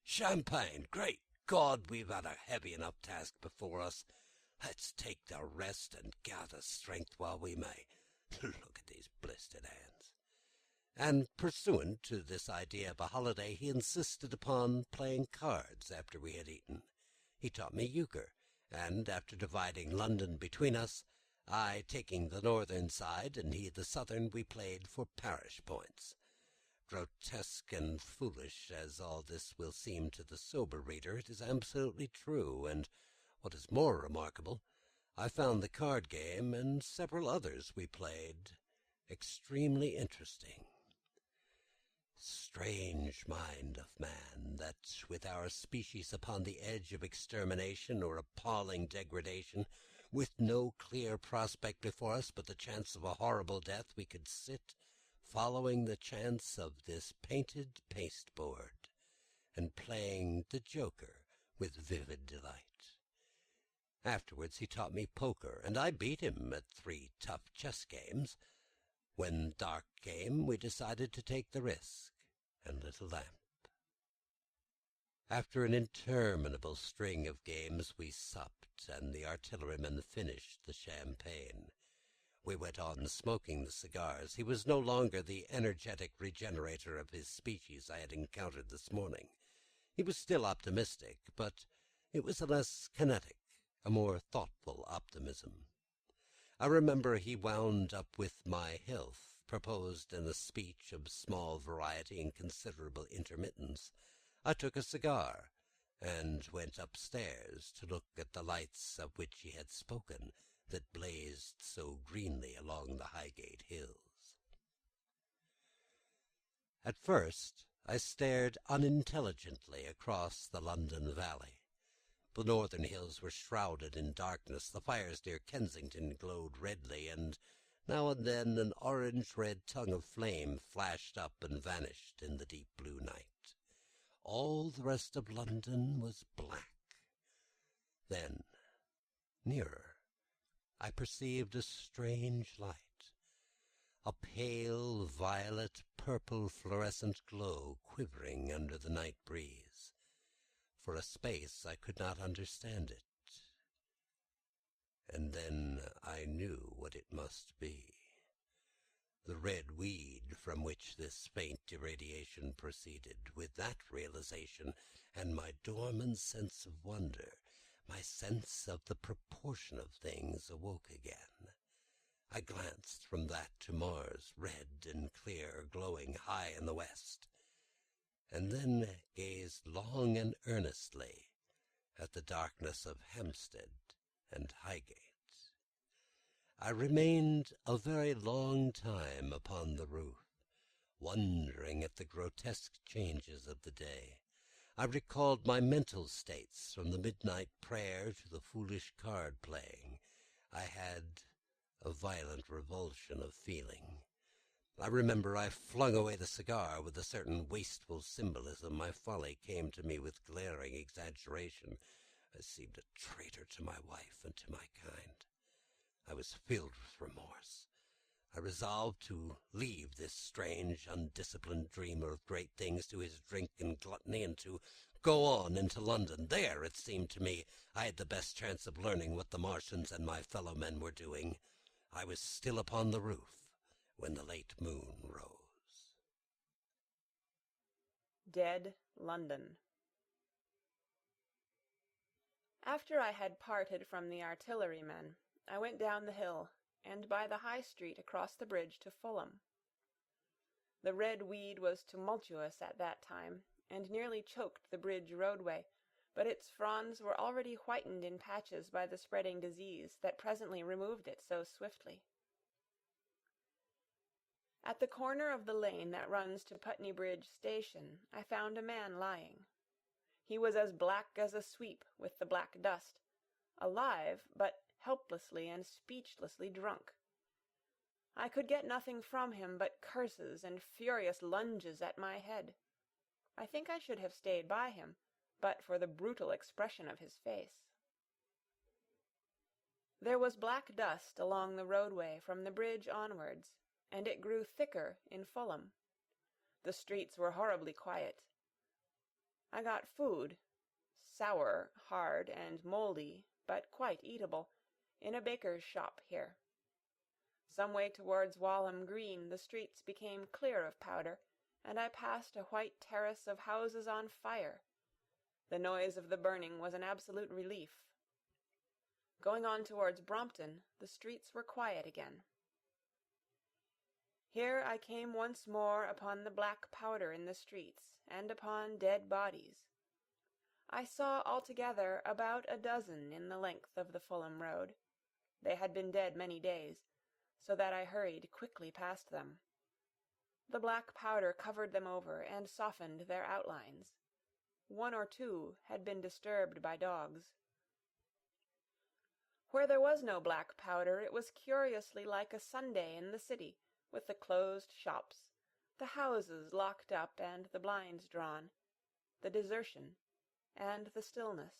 Champagne! Great God, we've had a heavy enough task before us. Let's take the rest and gather strength while we may. Look at these blistered hands." And pursuant to this idea of a holiday, he insisted upon playing cards after we had eaten. He taught me euchre, and after dividing London between us, I taking the northern side and he the southern, we played for parish points. Grotesque and foolish as all this will seem to the sober reader, it is absolutely true, and what is more remarkable, I found the card game and several others we played extremely interesting. Strange mind of man, that with our species upon the edge of extermination or appalling degradation, with no clear prospect before us but the chance of a horrible death, we could sit following the chance of this painted pasteboard, and playing the joker with vivid delight. Afterwards he taught me poker, and I beat him at 3 tough chess games. When dark came, we decided to take the risk, and lit a lamp. After an interminable string of games we supped, and the artilleryman finished the champagne. We went on smoking the cigars. He was no longer the energetic regenerator of his species I had encountered this morning. He was still optimistic, but it was a less kinetic, a more thoughtful optimism. I remember he wound up with my health, proposed in a speech of small variety and considerable intermittence. I took a cigar, and went upstairs to look at the lights of which he had spoken, that blazed so greenly along the Highgate hills. At first I stared unintelligently across the London valley. The northern hills were shrouded in darkness, the fires near Kensington glowed redly, and now and then an orange-red tongue of flame flashed up and vanished in the deep blue night. All the rest of London was black. Then, nearer, I perceived a strange light, a pale violet purple fluorescent glow quivering under the night breeze. For a space I could not understand it, and then I knew what it must be. The red weed from which this faint irradiation proceeded. With that realization, and my dormant sense of wonder, my sense of the proportion of things awoke again. I glanced from that to Mars, red and clear, glowing high in the west, and then gazed long and earnestly at the darkness of Hampstead and Highgate. I remained a very long time upon the roof, wondering at the grotesque changes of the day. I recalled my mental states from the midnight prayer to the foolish card-playing. I had a violent revulsion of feeling. I remember I flung away the cigar with a certain wasteful symbolism. My folly came to me with glaring exaggeration. I seemed a traitor to my wife and to my kind. I was filled with remorse. I resolved to leave this strange, undisciplined dreamer of great things to his drink and gluttony, and to go on into London. There, it seemed to me, I had the best chance of learning what the Martians and my fellow men were doing. I was still upon the roof when the late moon rose. Dead London. After I had parted from the artillerymen, I went down the hill, and by the High Street across the bridge to Fulham. The red weed was tumultuous at that time, and nearly choked the bridge roadway, but its fronds were already whitened in patches by the spreading disease that presently removed it so swiftly. At the corner of the lane that runs to Putney Bridge Station, I found a man lying. He was as black as a sweep with the black dust, alive, but helplessly and speechlessly drunk. I could get nothing from him but curses and furious lunges at my head. I think I should have stayed by him, but for the brutal expression of his face. There was black dust along the roadway from the bridge onwards, and it grew thicker in Fulham. The streets were horribly quiet. I got food, sour, hard, and mouldy, but quite eatable, in a baker's shop here. Some way towards Walham Green the streets became clear of powder, and I passed a white terrace of houses on fire. The noise of the burning was an absolute relief. Going on towards Brompton, the streets were quiet again. Here I came once more upon the black powder in the streets, and upon dead bodies. I saw altogether about a dozen in the length of the Fulham road. They had been dead many days, so that I hurried quickly past them. The black powder covered them over and softened their outlines. One or two had been disturbed by dogs. Where there was no black powder it was curiously like a Sunday in the city, with the closed shops, the houses locked up and the blinds drawn, the desertion, and the stillness.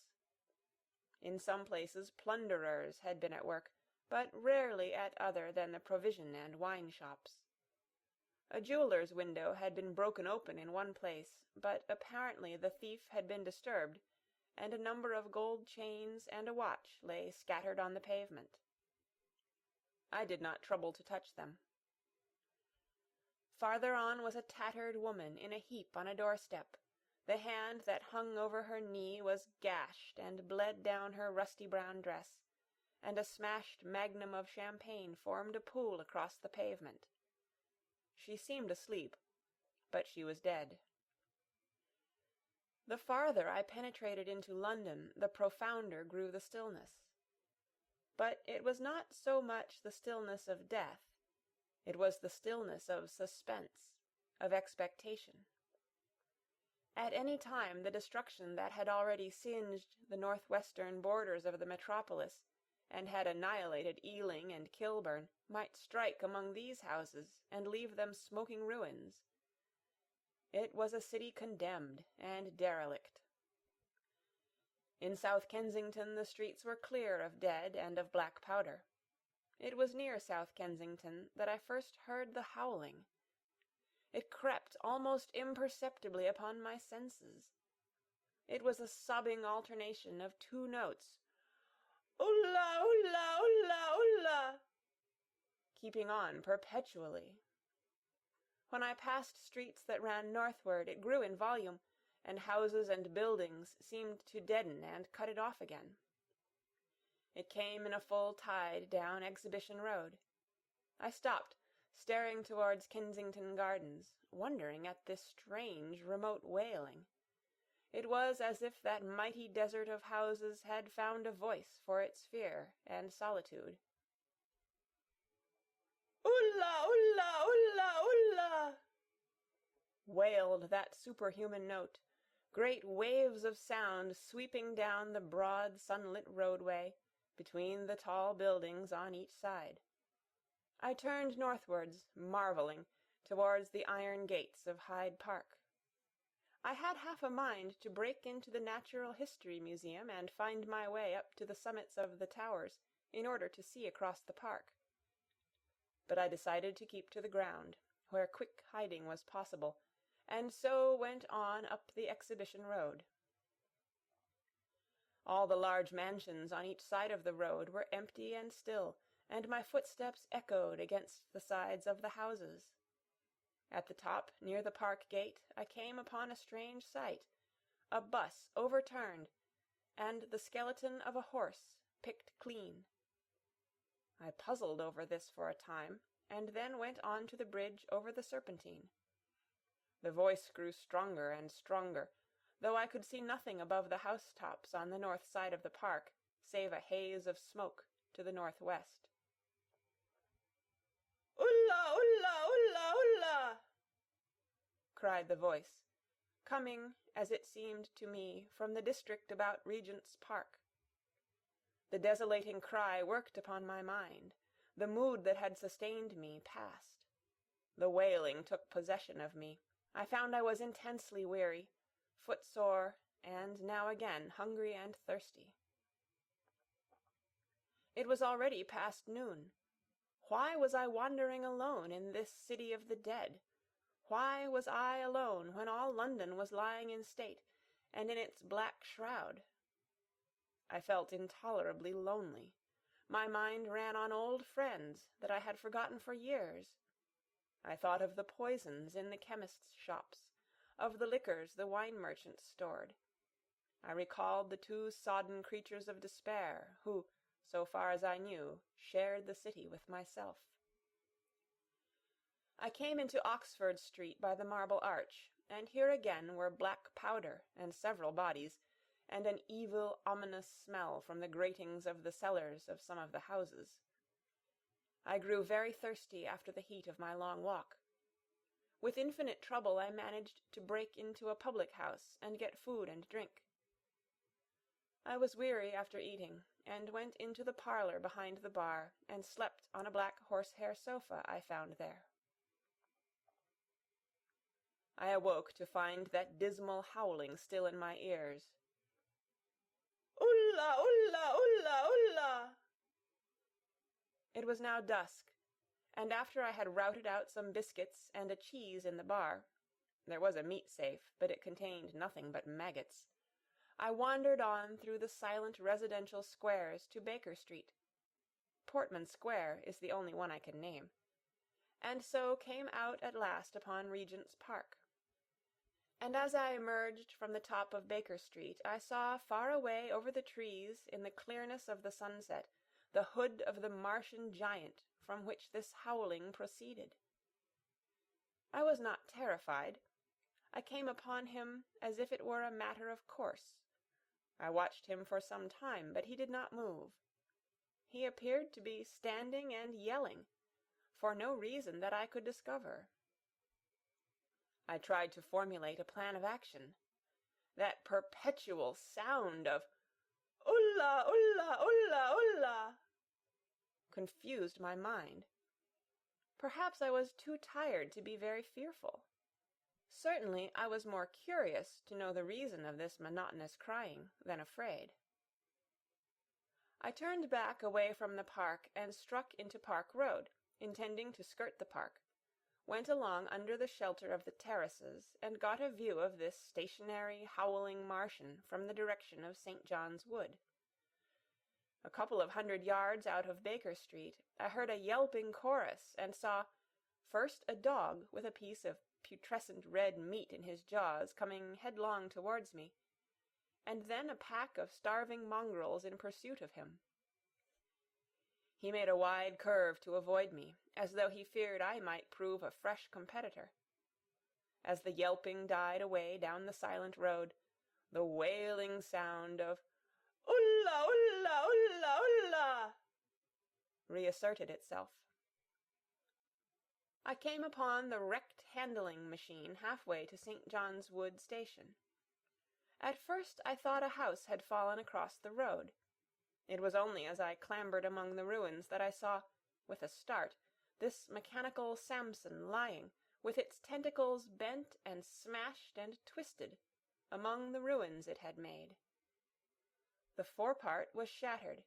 In some places plunderers had been at work, but rarely at other than the provision and wine shops. A jeweller's window had been broken open in one place, but apparently the thief had been disturbed, and a number of gold chains and a watch lay scattered on the pavement. I did not trouble to touch them. Farther on was a tattered woman in a heap on a doorstep. The hand that hung over her knee was gashed and bled down her rusty brown dress, and a smashed magnum of champagne formed a pool across the pavement. She seemed asleep, but she was dead. The farther I penetrated into London, the profounder grew the stillness. But it was not so much the stillness of death. It was the stillness of suspense, of expectation. At any time the destruction that had already singed the northwestern borders of the metropolis, and had annihilated Ealing and Kilburn, might strike among these houses and leave them smoking ruins. It was a city condemned and derelict. In South Kensington the streets were clear of dead and of black powder. It was near South Kensington that I first heard the howling. It crept almost imperceptibly upon my senses. It was a sobbing alternation of two notes, "Ulla, ulla, ulla, ulla," keeping on perpetually. When I passed streets that ran northward it grew in volume, and houses and buildings seemed to deaden and cut it off again. It came in a full tide down Exhibition Road. I stopped, staring towards Kensington Gardens, wondering at this strange remote wailing. It was as if that mighty desert of houses had found a voice for its fear and solitude. "Ulla, ulla, ulla, ulla," wailed that superhuman note, great waves of sound sweeping down the broad sunlit roadway, between the tall buildings on each side. I turned northwards, marvelling, towards the iron gates of Hyde Park. I had half a mind to break into the Natural History Museum and find my way up to the summits of the towers, in order to see across the park. But I decided to keep to the ground, where quick hiding was possible, and so went on up the Exhibition Road. All the large mansions on each side of the road were empty and still, and my footsteps echoed against the sides of the houses. At the top, near the park gate, I came upon a strange sight, a 'bus overturned, and the skeleton of a horse, picked clean. I puzzled over this for a time, and then went on to the bridge over the Serpentine. The voice grew stronger and stronger, though I could see nothing above the housetops on the north side of the park, save a haze of smoke to the northwest. "Ulla, ulla, ulla, ulla!" cried the voice, coming, as it seemed to me, from the district about Regent's Park. The desolating cry worked upon my mind. The mood that had sustained me passed. The wailing took possession of me. I found I was intensely weary, footsore, and now again hungry and thirsty. It was already past noon. Why was I wandering alone in this city of the dead? Why was I alone when all London was lying in state, and in its black shroud? I felt intolerably lonely. My mind ran on old friends that I had forgotten for years. I thought of the poisons in the chemists' shops, of the liquors the wine merchants stored. I recalled the two sodden creatures of despair who, so far as I knew, shared the city with myself. I came into Oxford Street by the Marble Arch, and here again were black powder and several bodies, and an evil, ominous smell from the gratings of the cellars of some of the houses. I grew very thirsty after the heat of my long walk. With infinite trouble I managed to break into a public house and get food and drink. I was weary after eating, and went into the parlour behind the bar and slept on a black horsehair sofa I found there. I awoke to find that dismal howling still in my ears. "Ulla, ulla, ulla, ulla!" It was now dusk, and after I had routed out some biscuits and a cheese in the bar — there was a meat safe, but it contained nothing but maggots — I wandered on through the silent residential squares to Baker Street. Portman Square is the only one I can name, and so came out at last upon Regent's Park. And as I emerged from the top of Baker Street, I saw far away over the trees in the clearness of the sunset the hood of the Martian giant from which this howling proceeded. I was not terrified. I came upon him as if it were a matter of course. I watched him for some time, but he did not move. He appeared to be standing and yelling, for no reason that I could discover. I tried to formulate a plan of action. That perpetual sound of "Ulla, ulla, ulla, ulla!" confused my mind. Perhaps I was too tired to be very fearful. Certainly I was more curious to know the reason of this monotonous crying than afraid. I turned back away from the park and struck into Park Road, intending to skirt the park, went along under the shelter of the terraces, and got a view of this stationary, howling Martian from the direction of St. John's Wood. A couple of 100 yards out of Baker Street, I heard a yelping chorus and saw, first a dog with a piece of putrescent red meat in his jaws coming headlong towards me, and then a pack of starving mongrels in pursuit of him. He made a wide curve to avoid me, as though he feared I might prove a fresh competitor. As the yelping died away down the silent road, the wailing sound of "Ulla, ulla, ulla, ulla!" reasserted itself. I came upon the wrecked handling machine halfway to St. John's Wood station. At first I thought a house had fallen across the road. It was only as I clambered among the ruins that I saw, with a start, this mechanical Samson lying, with its tentacles bent and smashed and twisted, among the ruins it had made. The forepart was shattered.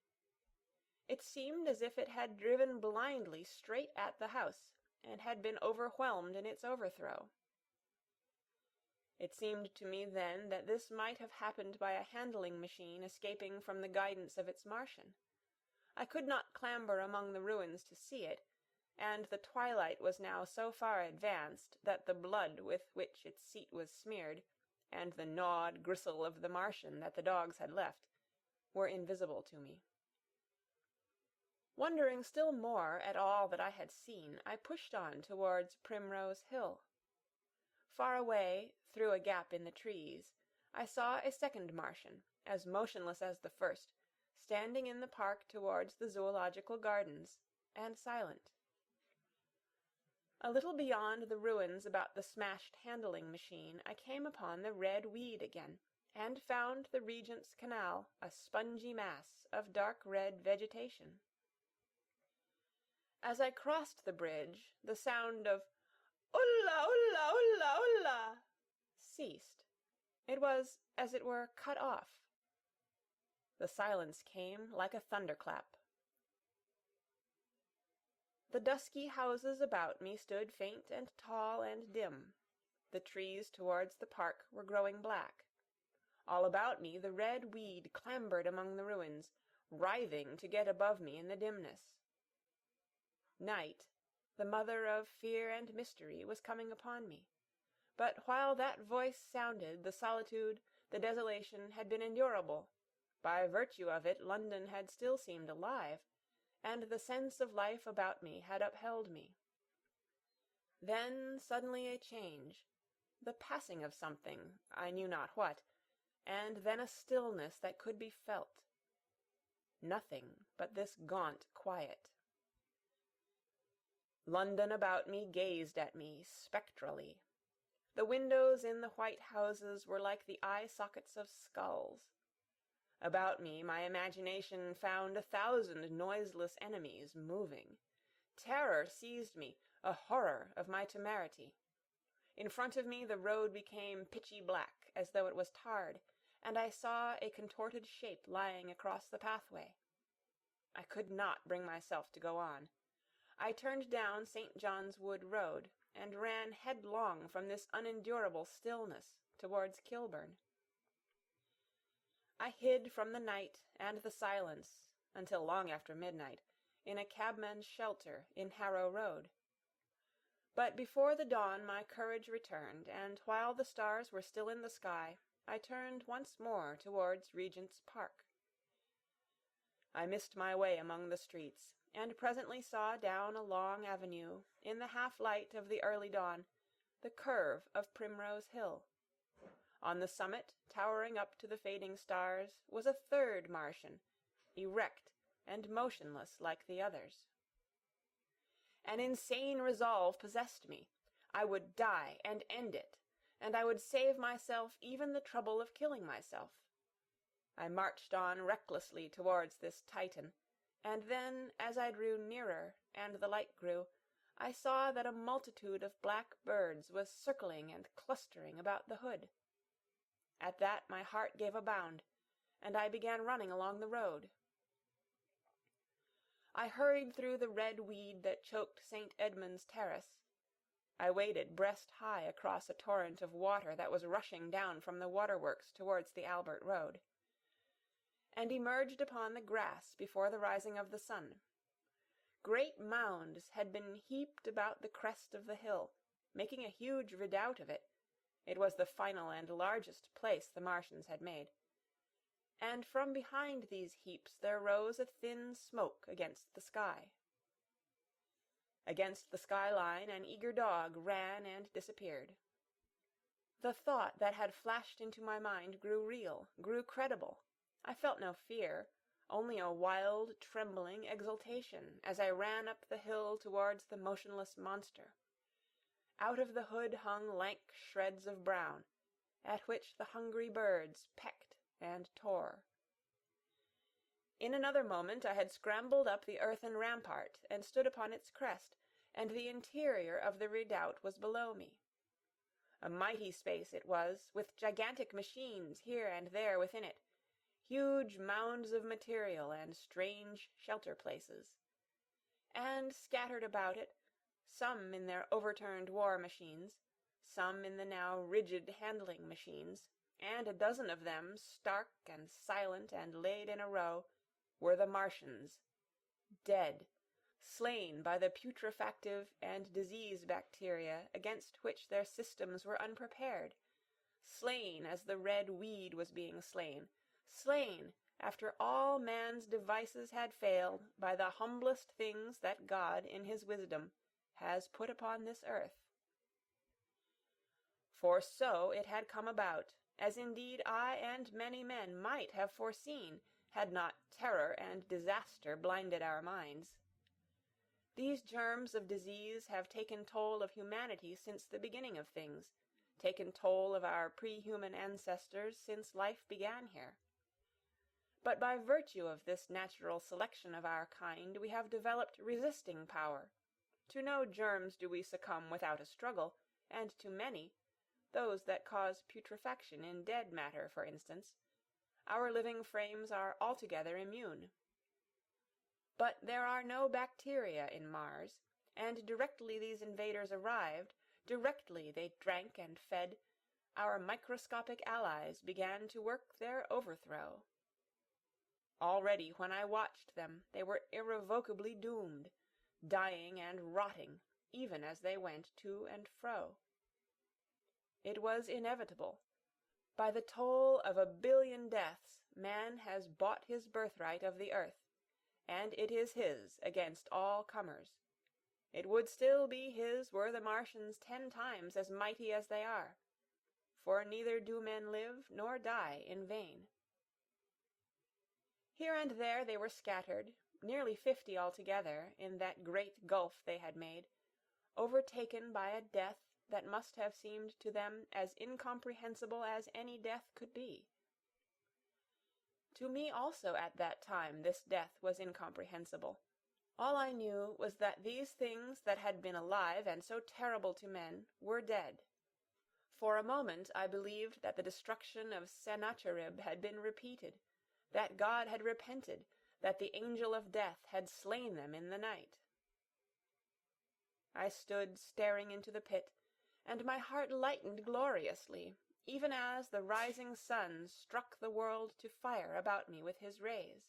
It seemed as if it had driven blindly straight at the house, and had been overwhelmed in its overthrow. It seemed to me then that this might have happened by a handling machine escaping from the guidance of its Martian. I could not clamber among the ruins to see it, and the twilight was now so far advanced that the blood with which its seat was smeared, and the gnawed gristle of the Martian that the dogs had left, were invisible to me. Wondering still more at all that I had seen, I pushed on towards Primrose Hill. Far away, through a gap in the trees, I saw a second Martian, as motionless as the first, standing in the park towards the Zoological Gardens, and silent. A little beyond the ruins about the smashed handling machine, I came upon the red weed again, and found the Regent's Canal a spongy mass of dark red vegetation. As I crossed the bridge, the sound of "Ulla, ulla, ulla, ulla" ceased. It was, as it were, cut off. The silence came like a thunderclap. The dusky houses about me stood faint and tall and dim. The trees towards the park were growing black. All about me the red weed clambered among the ruins, writhing to get above me in the dimness. Night, the mother of fear and mystery, was coming upon me. But while that voice sounded, the solitude, the desolation had been endurable. By virtue of it London had still seemed alive, and the sense of life about me had upheld me. Then suddenly a change, the passing of something, I knew not what, and then a stillness that could be felt. Nothing but this gaunt quiet. London about me gazed at me spectrally. The windows in the white houses were like the eye-sockets of skulls. About me my imagination found 1,000 noiseless enemies moving. Terror seized me, a horror of my temerity. In front of me the road became pitchy black, as though it was tarred, and I saw a contorted shape lying across the pathway. I could not bring myself to go on. I turned down St. John's Wood Road, and ran headlong from this unendurable stillness towards Kilburn. I hid from the night and the silence, until long after midnight, in a cabman's shelter in Harrow Road. But before the dawn my courage returned, and while the stars were still in the sky, I turned once more towards Regent's Park. I missed my way among the streets, and presently saw down a long avenue, in the half-light of the early dawn, the curve of Primrose Hill. On the summit, towering up to the fading stars, was a third Martian, erect and motionless like the others. An insane resolve possessed me. I would die and end it, and I would save myself even the trouble of killing myself. I marched on recklessly towards this Titan, and then, as I drew nearer, and the light grew, I saw that a multitude of black birds was circling and clustering about the hood. At that my heart gave a bound, and I began running along the road. I hurried through the red weed that choked St. Edmund's Terrace. I waded breast-high across a torrent of water that was rushing down from the waterworks towards the Albert Road, and emerged upon the grass before the rising of the sun. Great mounds had been heaped about the crest of the hill, making a huge redoubt of it. It was the final and largest place the Martians had made. And from behind these heaps there rose a thin smoke against the sky. Against the skyline an eager dog ran and disappeared. The thought that had flashed into my mind grew real, grew credible. I felt no fear, only a wild, trembling exultation as I ran up the hill towards the motionless monster. Out of the hood hung lank shreds of brown, at which the hungry birds pecked and tore. In another moment I had scrambled up the earthen rampart and stood upon its crest, and the interior of the redoubt was below me. A mighty space it was, with gigantic machines here and there within it, huge mounds of material and strange shelter-places. And scattered about it, some in their overturned war machines, some in the now rigid handling machines, and a dozen of them, stark and silent and laid in a row, were the Martians, dead, slain by the putrefactive and disease bacteria against which their systems were unprepared, slain as the red weed was being slain after all man's devices had failed, by the humblest things that God, in his wisdom, has put upon this earth. For so it had come about, as indeed I and many men might have foreseen, had not terror and disaster blinded our minds. These germs of disease have taken toll of humanity since the beginning of things, taken toll of our pre-human ancestors since life began here. But by virtue of this natural selection of our kind we have developed resisting power. To no germs do we succumb without a struggle, and to many, those that cause putrefaction in dead matter, for instance, our living frames are altogether immune. But there are no bacteria in Mars, and directly these invaders arrived, directly they drank and fed, our microscopic allies began to work their overthrow. Already when I watched them they were irrevocably doomed, dying and rotting, even as they went to and fro. It was inevitable. By the toll of 1 billion deaths man has bought his birthright of the earth, and it is his against all comers. It would still be his were the Martians 10 times as mighty as they are, for neither do men live nor die in vain. Here and there they were scattered, nearly 50 altogether, in that great gulf they had made, overtaken by a death that must have seemed to them as incomprehensible as any death could be. To me also at that time this death was incomprehensible. All I knew was that these things that had been alive and so terrible to men were dead. For a moment I believed that the destruction of Sennacherib had been repeated, that God had repented, that the angel of death had slain them in the night. I stood staring into the pit, and my heart lightened gloriously, even as the rising sun struck the world to fire about me with his rays.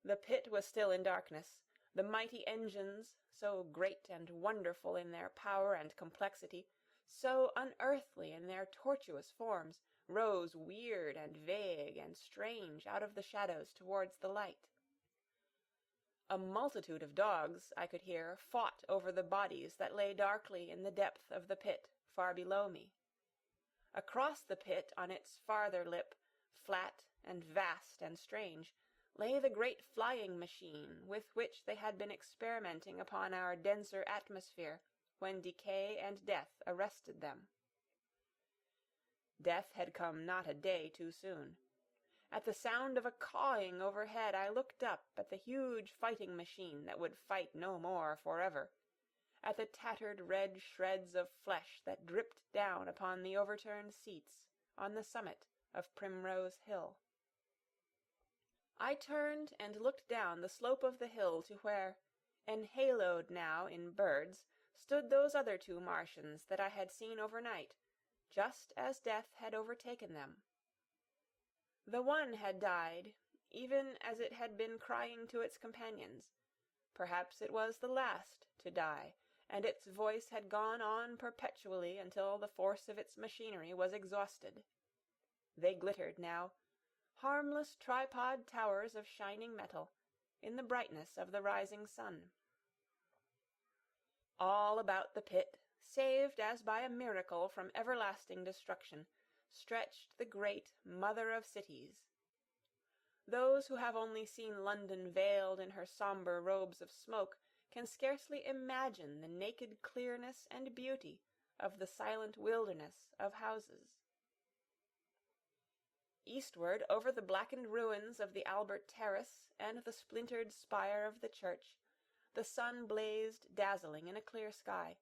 The pit was still in darkness. The mighty engines, so great and wonderful in their power and complexity, so unearthly in their tortuous forms, rose weird and vague and strange out of the shadows towards the light. A multitude of dogs, I could hear, fought over the bodies that lay darkly in the depth of the pit far below me. Across the pit, on its farther lip, flat and vast and strange, lay the great flying machine with which they had been experimenting upon our denser atmosphere when decay and death arrested them. Death had come not a day too soon. At the sound of a cawing overhead I looked up at the huge fighting machine that would fight no more forever, at the tattered red shreds of flesh that dripped down upon the overturned seats on the summit of Primrose Hill. I turned and looked down the slope of the hill to where, enhaloed now in birds, stood those other 2 Martians that I had seen overnight, just as death had overtaken them. The one had died, even as it had been crying to its companions. Perhaps it was the last to die, and its voice had gone on perpetually until the force of its machinery was exhausted. They glittered now, harmless tripod towers of shining metal, in the brightness of the rising sun. All about the pit, saved as by a miracle from everlasting destruction, stretched the great Mother of Cities. Those who have only seen London veiled in her sombre robes of smoke can scarcely imagine the naked clearness and beauty of the silent wilderness of houses. Eastward, over the blackened ruins of the Albert Terrace and the splintered spire of the church, the sun blazed dazzling in a clear sky,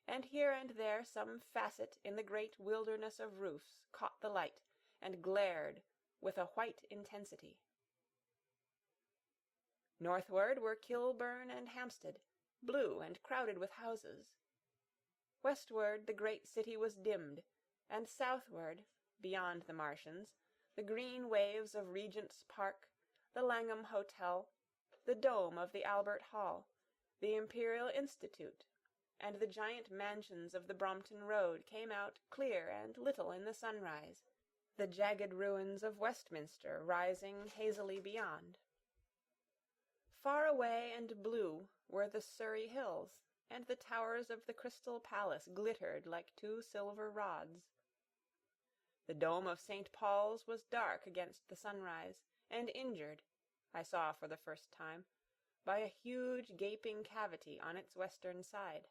and here and there some facet in the great wilderness of roofs caught the light and glared with a white intensity. Northward were Kilburn and Hampstead, blue and crowded with houses. Westward the great city was dimmed, and southward, beyond the Martians, the green waves of Regent's Park, the Langham Hotel, the dome of the Albert Hall, the Imperial Institute, and the giant mansions of the Brompton Road came out clear and little in the sunrise, the jagged ruins of Westminster rising hazily beyond. Far away and blue were the Surrey hills, and the towers of the Crystal Palace glittered like two silver rods. The dome of St. Paul's was dark against the sunrise, and injured, I saw for the first time, by a huge gaping cavity on its western side.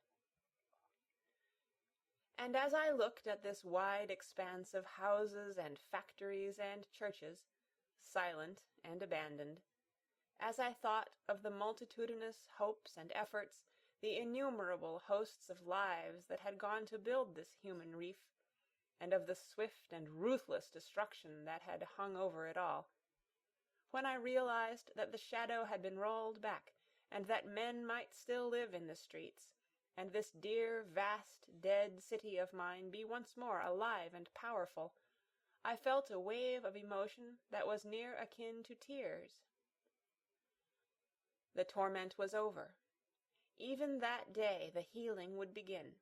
And as I looked at this wide expanse of houses and factories and churches, silent and abandoned, as I thought of the multitudinous hopes and efforts, the innumerable hosts of lives that had gone to build this human reef, and of the swift and ruthless destruction that had hung over it all, when I realized that the shadow had been rolled back, and that men might still live in the streets, and this dear, vast, dead city of mine be once more alive and powerful, I felt a wave of emotion that was near akin to tears. The torment was over. Even that day the healing would begin.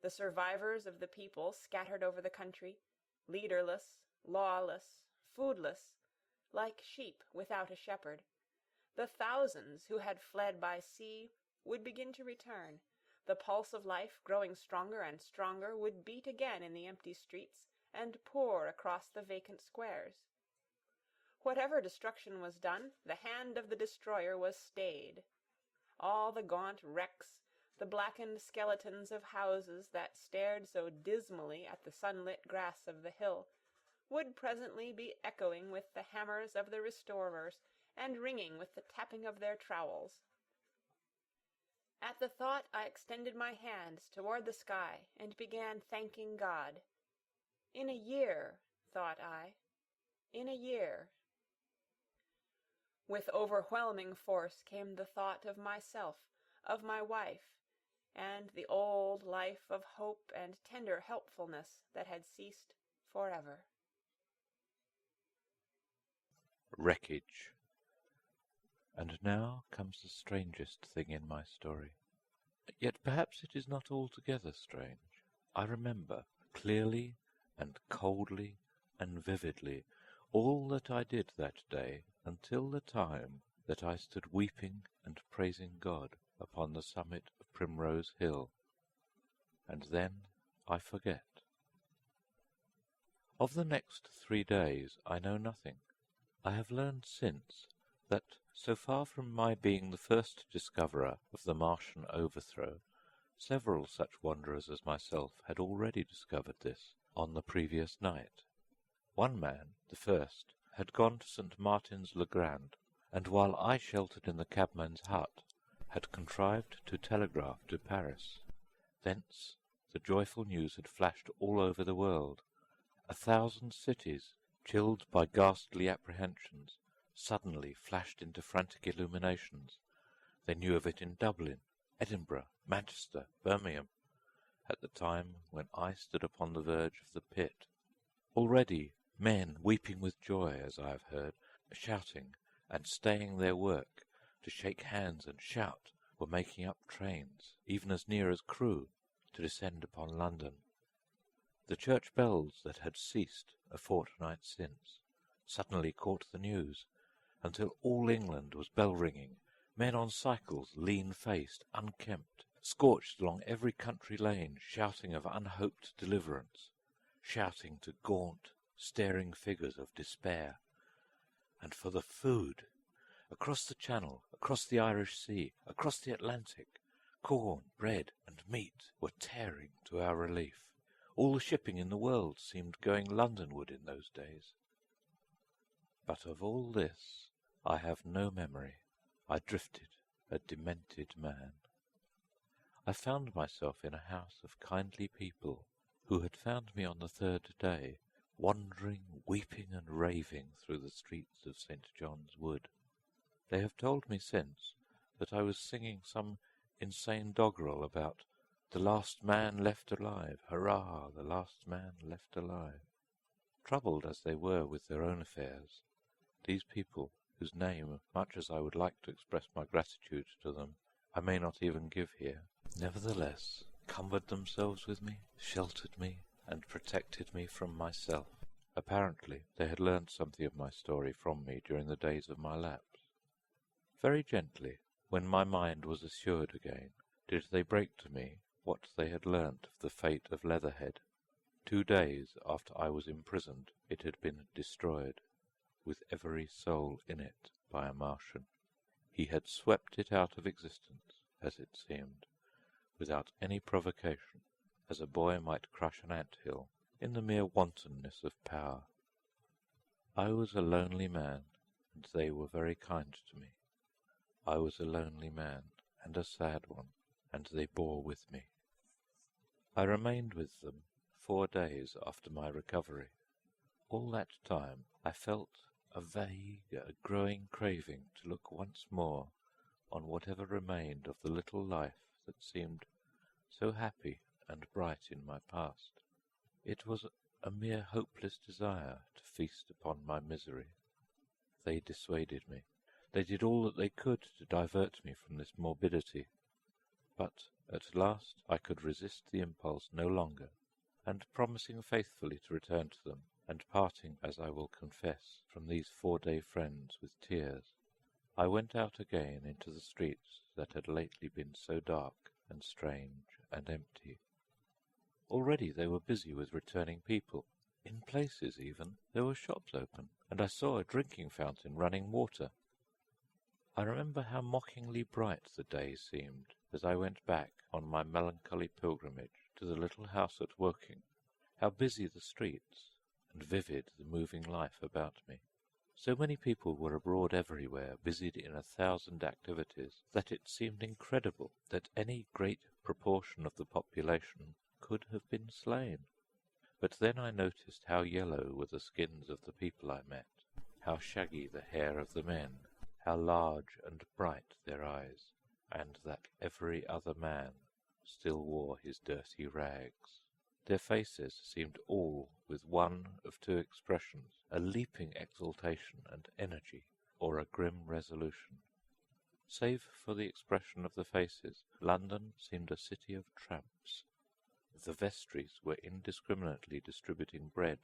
The survivors of the people scattered over the country, leaderless, lawless, foodless, like sheep without a shepherd, the thousands who had fled by sea would begin to return. The pulse of life, growing stronger and stronger, would beat again in the empty streets and pour across the vacant squares. Whatever destruction was done, the hand of the destroyer was stayed. All the gaunt wrecks, the blackened skeletons of houses that stared so dismally at the sunlit grass of the hill, would presently be echoing with the hammers of the restorers and ringing with the tapping of their trowels. At the thought I extended my hands toward the sky and began thanking God. In a year, thought I, in a year. With overwhelming force came the thought of myself, of my wife, and the old life of hope and tender helpfulness that had ceased forever. Wreckage. And now comes the strangest thing in my story. Yet perhaps it is not altogether strange. I remember clearly and coldly and vividly all that I did that day until the time that I stood weeping and praising God upon the summit of Primrose Hill. And then I forget. Of the next 3 days I know nothing. I have learned since that, so far from my being the first discoverer of the Martian overthrow, several such wanderers as myself had already discovered this on the previous night. One man, the first, had gone to St. Martin's-le-Grand, and while I sheltered in the cabman's hut, had contrived to telegraph to Paris. Thence the joyful news had flashed all over the world. 1,000 cities, chilled by ghastly apprehensions, suddenly flashed into frantic illuminations. They knew of it in Dublin, Edinburgh, Manchester, Birmingham, at the time when I stood upon the verge of the pit. Already men, weeping with joy, as I have heard, shouting and staying their work to shake hands and shout, were making up trains, even as near as Crewe, to descend upon London. The church bells that had ceased a fortnight since suddenly caught the news, until all England was bell-ringing. Men on cycles, lean-faced, unkempt, scorched along every country lane, shouting of unhoped deliverance, shouting to gaunt, staring figures of despair. And for the food! Across the Channel, across the Irish Sea, across the Atlantic, corn, bread, and meat were tearing to our relief. All the shipping in the world seemed going Londonward in those days. But of all this I have no memory. I drifted, a demented man. I found myself in a house of kindly people, who had found me on the 3rd day, wandering, weeping and raving through the streets of St. John's Wood. They have told me since that I was singing some insane doggerel about the last man left alive, hurrah, the last man left alive. Troubled as they were with their own affairs, these people, whose name, much as I would like to express my gratitude to them, I may not even give here, nevertheless cumbered themselves with me, sheltered me, and protected me from myself. Apparently they had learned something of my story from me during the days of my lapse. Very gently, when my mind was assured again, did they break to me what they had learnt of the fate of Leatherhead. 2 days after I was imprisoned it had been destroyed, with every soul in it, by a Martian. He had swept it out of existence, as it seemed, without any provocation, as a boy might crush an ant-hill, in the mere wantonness of power. I was a lonely man, and they were very kind to me. I was a lonely man, and a sad one, and they bore with me. I remained with them 4 days after my recovery. All that time I felt a vague, a growing craving to look once more on whatever remained of the little life that seemed so happy and bright in my past. It was a mere hopeless desire to feast upon my misery. They dissuaded me. They did all that they could to divert me from this morbidity. But at last I could resist the impulse no longer, and promising faithfully to return to them, and parting, as I will confess, from these 4-day friends with tears, I went out again into the streets that had lately been so dark and strange and empty. Already they were busy with returning people. In places even there were shops open, and I saw a drinking fountain running water. I remember how mockingly bright the day seemed as I went back on my melancholy pilgrimage to the little house at Woking, how busy the streets, and vivid the moving life about me. So many people were abroad everywhere, busied in 1,000 activities, that it seemed incredible that any great proportion of the population could have been slain. But then I noticed how yellow were the skins of the people I met, how shaggy the hair of the men, how large and bright their eyes, and that every other man still wore his dirty rags. Their faces seemed all with one of 2 expressions, a leaping exultation and energy, or a grim resolution. Save for the expression of the faces, London seemed a city of tramps. The vestries were indiscriminately distributing bread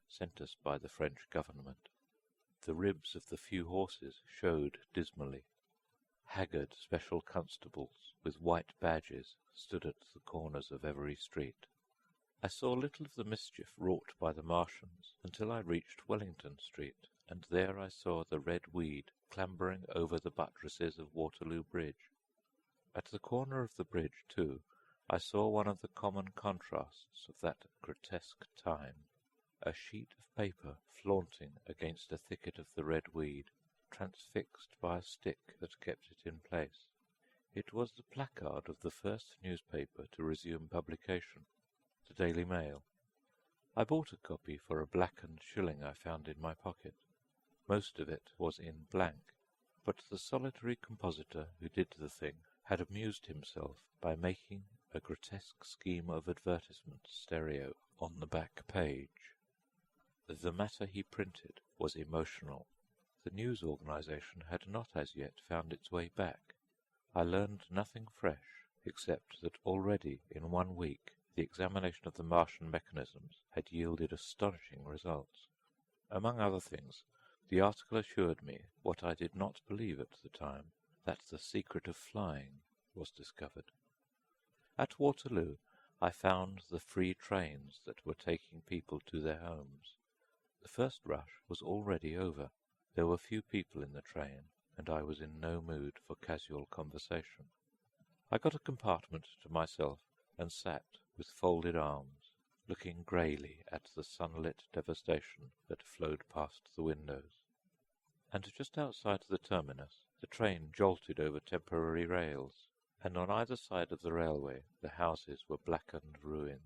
sent us by the French government. The ribs of the few horses showed dismally. Haggard special constables with white badges stood at the corners of every street. I saw little of the mischief wrought by the Martians until I reached Wellington Street, and there I saw the red weed clambering over the buttresses of Waterloo Bridge. At the corner of the bridge, too, I saw one of the common contrasts of that grotesque time, a sheet of paper flaunting against a thicket of the red weed, transfixed by a stick that kept it in place. It was the placard of the first newspaper to resume publication, the Daily Mail. I bought a copy for a blackened shilling I found in my pocket. Most of it was in blank, but the solitary compositor who did the thing had amused himself by making a grotesque scheme of advertisement stereo on the back page. The matter he printed was emotional. The news organization had not as yet found its way back. I learned nothing fresh, except that already in 1 week the examination of the Martian mechanisms had yielded astonishing results. Among other things, the article assured me, what I did not believe at the time, that the secret of flying was discovered. At Waterloo I found the free trains that were taking people to their homes. The first rush was already over. There were few people in the train, and I was in no mood for casual conversation. I got a compartment to myself and sat with folded arms, looking greyly at the sunlit devastation that flowed past the windows. And just outside the terminus the train jolted over temporary rails, and on either side of the railway the houses were blackened ruins.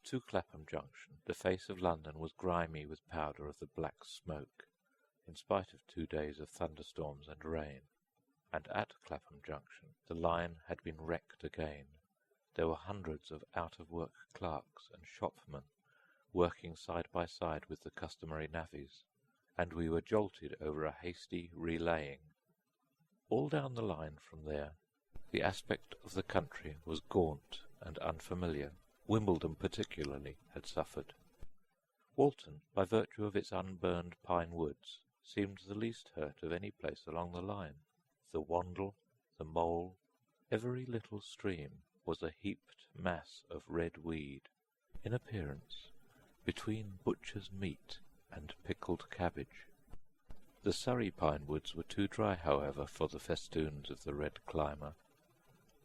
To Clapham Junction the face of London was grimy with powder of the black smoke, in spite of 2 days of thunderstorms and rain. And at Clapham Junction the line had been wrecked again. There were hundreds of out-of-work clerks and shopmen working side by side with the customary navvies, and we were jolted over a hasty relaying. All down the line from there the aspect of the country was gaunt and unfamiliar. Wimbledon particularly had suffered. Walton, by virtue of its unburned pine woods, seemed the least hurt of any place along the line. The Wandle, the Mole, every little stream was a heaped mass of red weed, in appearance between butcher's meat and pickled cabbage. The Surrey pine woods were too dry, however, for the festoons of the red climber.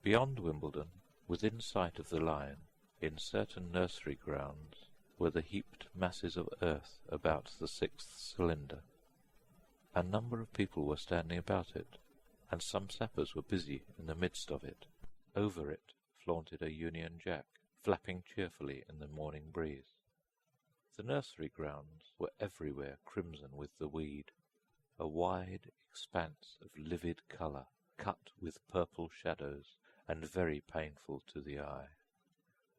Beyond Wimbledon, within sight of the line, in certain nursery grounds, were the heaped masses of earth about the sixth cylinder. A number of people were standing about it, and some sappers were busy in the midst of it. Over it flaunted a Union Jack, flapping cheerfully in the morning breeze. The nursery grounds were everywhere crimson with the weed, a wide expanse of livid colour, cut with purple shadows, and very painful to the eye.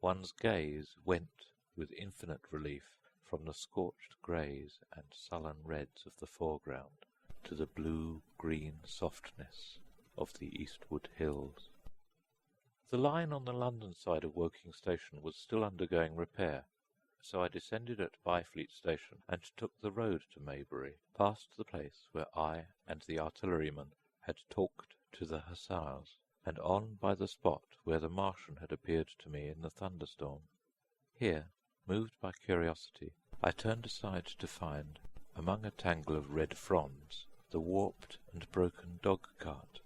One's gaze went with infinite relief from the scorched greys and sullen reds of the foreground to the blue-green softness of the eastward hills. The line on the London side of Woking Station was still undergoing repair, so I descended at Byfleet Station and took the road to Maybury, past the place where I and the artilleryman had talked to the hussars, and on by the spot where the Martian had appeared to me in the thunderstorm. Here, moved by curiosity, I turned aside to find, among a tangle of red fronds, the warped and broken dog-cart,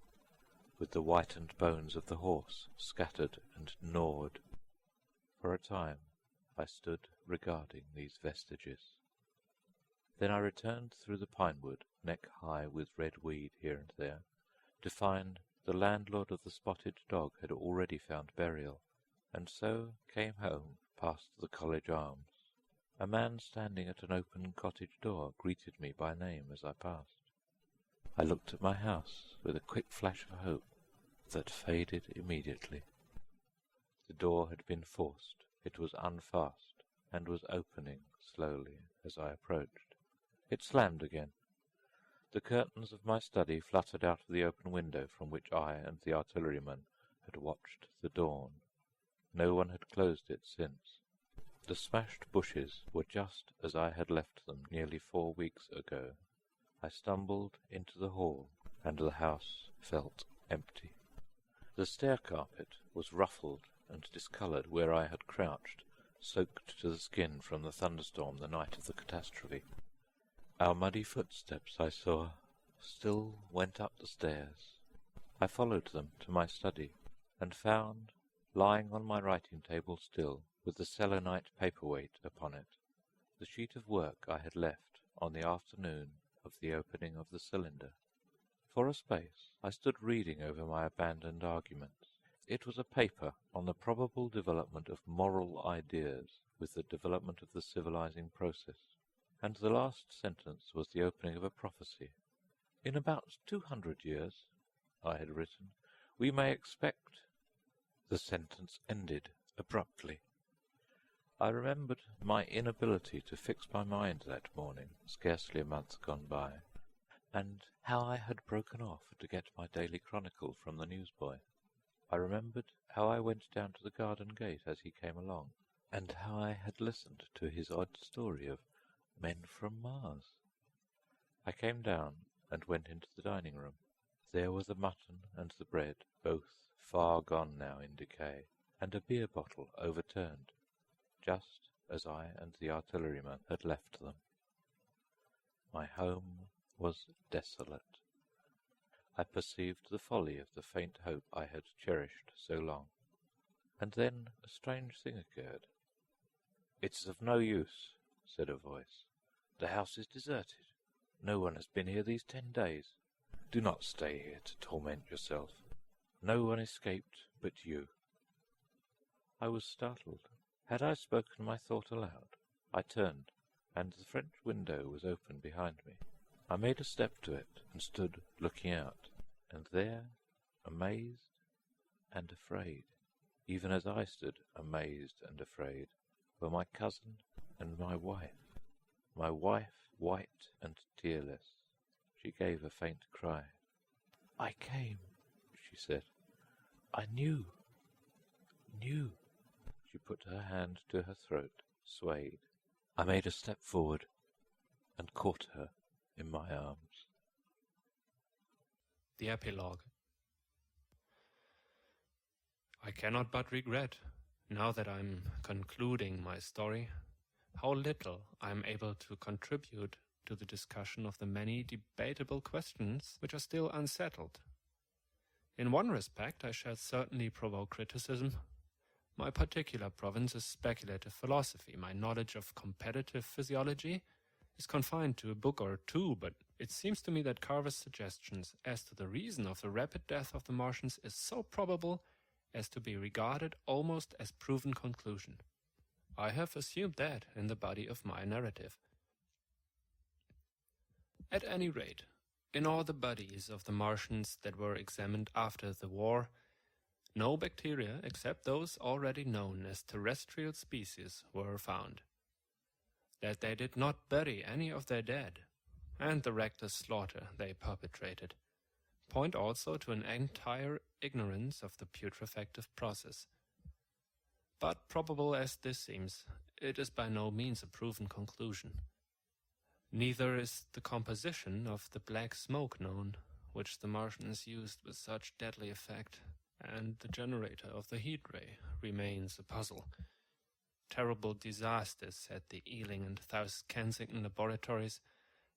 with the whitened bones of the horse scattered and gnawed. For a time I stood regarding these vestiges. Then I returned through the pine-wood, neck-high with red weed here and there, to find the landlord of the Spotted Dog had already found burial, and so came home past the College Arms. A man standing at an open cottage door greeted me by name as I passed. I looked at my house with a quick flash of hope that faded immediately. The door had been forced. It was unfast, and was opening slowly as I approached. It slammed again. The curtains of my study fluttered out of the open window from which I and the artilleryman had watched the dawn. No one had closed it since. The smashed bushes were just as I had left them nearly 4 weeks ago. I stumbled into the hall, and the house felt empty. The stair carpet was ruffled and discoloured where I had crouched, soaked to the skin from the thunderstorm the night of the catastrophe. Our muddy footsteps, I saw, still went up the stairs. I followed them to my study, and found, lying on my writing-table still, with the selenite paperweight upon it, the sheet of work I had left on the afternoon of the opening of the cylinder. For a space I stood reading over my abandoned arguments. It was a paper on the probable development of moral ideas with the development of the civilizing process, and the last sentence was the opening of a prophecy. In about 200 years, I had written, we may expect... The sentence ended abruptly. I remembered my inability to fix my mind that morning, scarcely a month gone by, and how I had broken off to get my daily chronicle from the newsboy. I remembered how I went down to the garden gate as he came along, and how I had listened to his odd story of men from Mars. I came down and went into the dining room. There were the mutton and the bread, both far gone now in decay, and a beer bottle overturned, just as I and the artilleryman had left them. My home was desolate. I perceived the folly of the faint hope I had cherished so long. And then a strange thing occurred. "It's of no use," said a voice. "The house is deserted. No one has been here these 10 days. Do not stay here to torment yourself. No one escaped but you." I was startled. Had I spoken my thought aloud? I turned, and the French window was open behind me. I made a step to it and stood looking out, and there, amazed and afraid, even as I stood amazed and afraid, were my cousin and my wife, white and tearless. She gave a faint cry. "I came," she said. "I knew. She put her hand to her throat, swayed. I made a step forward and caught her in my arms. The Epilogue. I cannot but regret, now that I'm concluding my story, how little I am able to contribute to the discussion of the many debatable questions which are still unsettled. In one respect, I shall certainly provoke criticism. My particular province is speculative philosophy. My knowledge of competitive physiology is confined to a book or two, but it seems to me that Carver's suggestions as to the reason of the rapid death of the Martians is so probable as to be regarded almost as proven conclusion. I have assumed that in the body of my narrative. At any rate, in all the bodies of the Martians that were examined after the war, no bacteria except those already known as terrestrial species were found. That they did not bury any of their dead, and the reckless slaughter they perpetrated, point also to an entire ignorance of the putrefactive process. But probable as this seems, it is by no means a proven conclusion. Neither is the composition of the black smoke known, which the Martians used with such deadly effect, and the generator of the heat ray remains a puzzle. Terrible disasters at the Ealing and South Kensington laboratories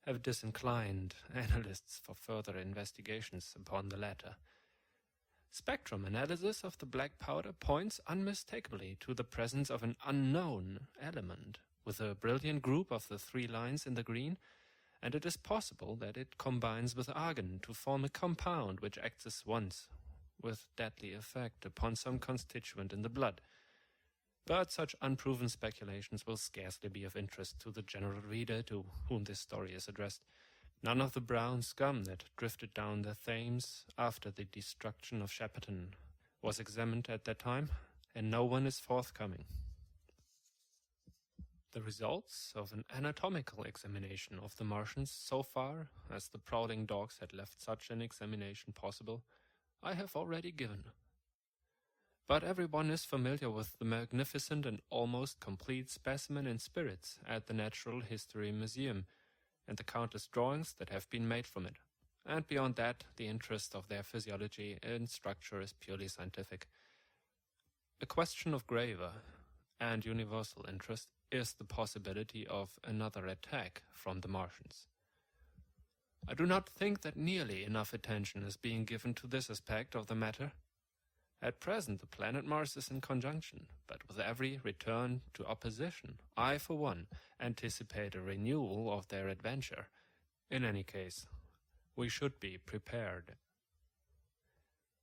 have disinclined analysts for further investigations upon the latter. Spectrum analysis of the black powder points unmistakably to the presence of an unknown element, with a brilliant group of the 3 lines in the green, and it is possible that it combines with argon to form a compound which acts at once with deadly effect upon some constituent in the blood. But such unproven speculations will scarcely be of interest to the general reader to whom this story is addressed. None of the brown scum that drifted down the Thames after the destruction of Shepperton was examined at that time, and no one is forthcoming. The results of an anatomical examination of the Martians so far as the prowling dogs had left such an examination possible, I have already given. But everyone is familiar with the magnificent and almost complete specimen in spirits at the Natural History Museum, and the countless drawings that have been made from it. And beyond that, the interest of their physiology and structure is purely scientific. A question of graver and universal interest is the possibility of another attack from the Martians. I do not think that nearly enough attention is being given to this aspect of the matter. At present the planet Mars is in conjunction, but with every return to opposition, I, for one, anticipate a renewal of their adventure. In any case, we should be prepared.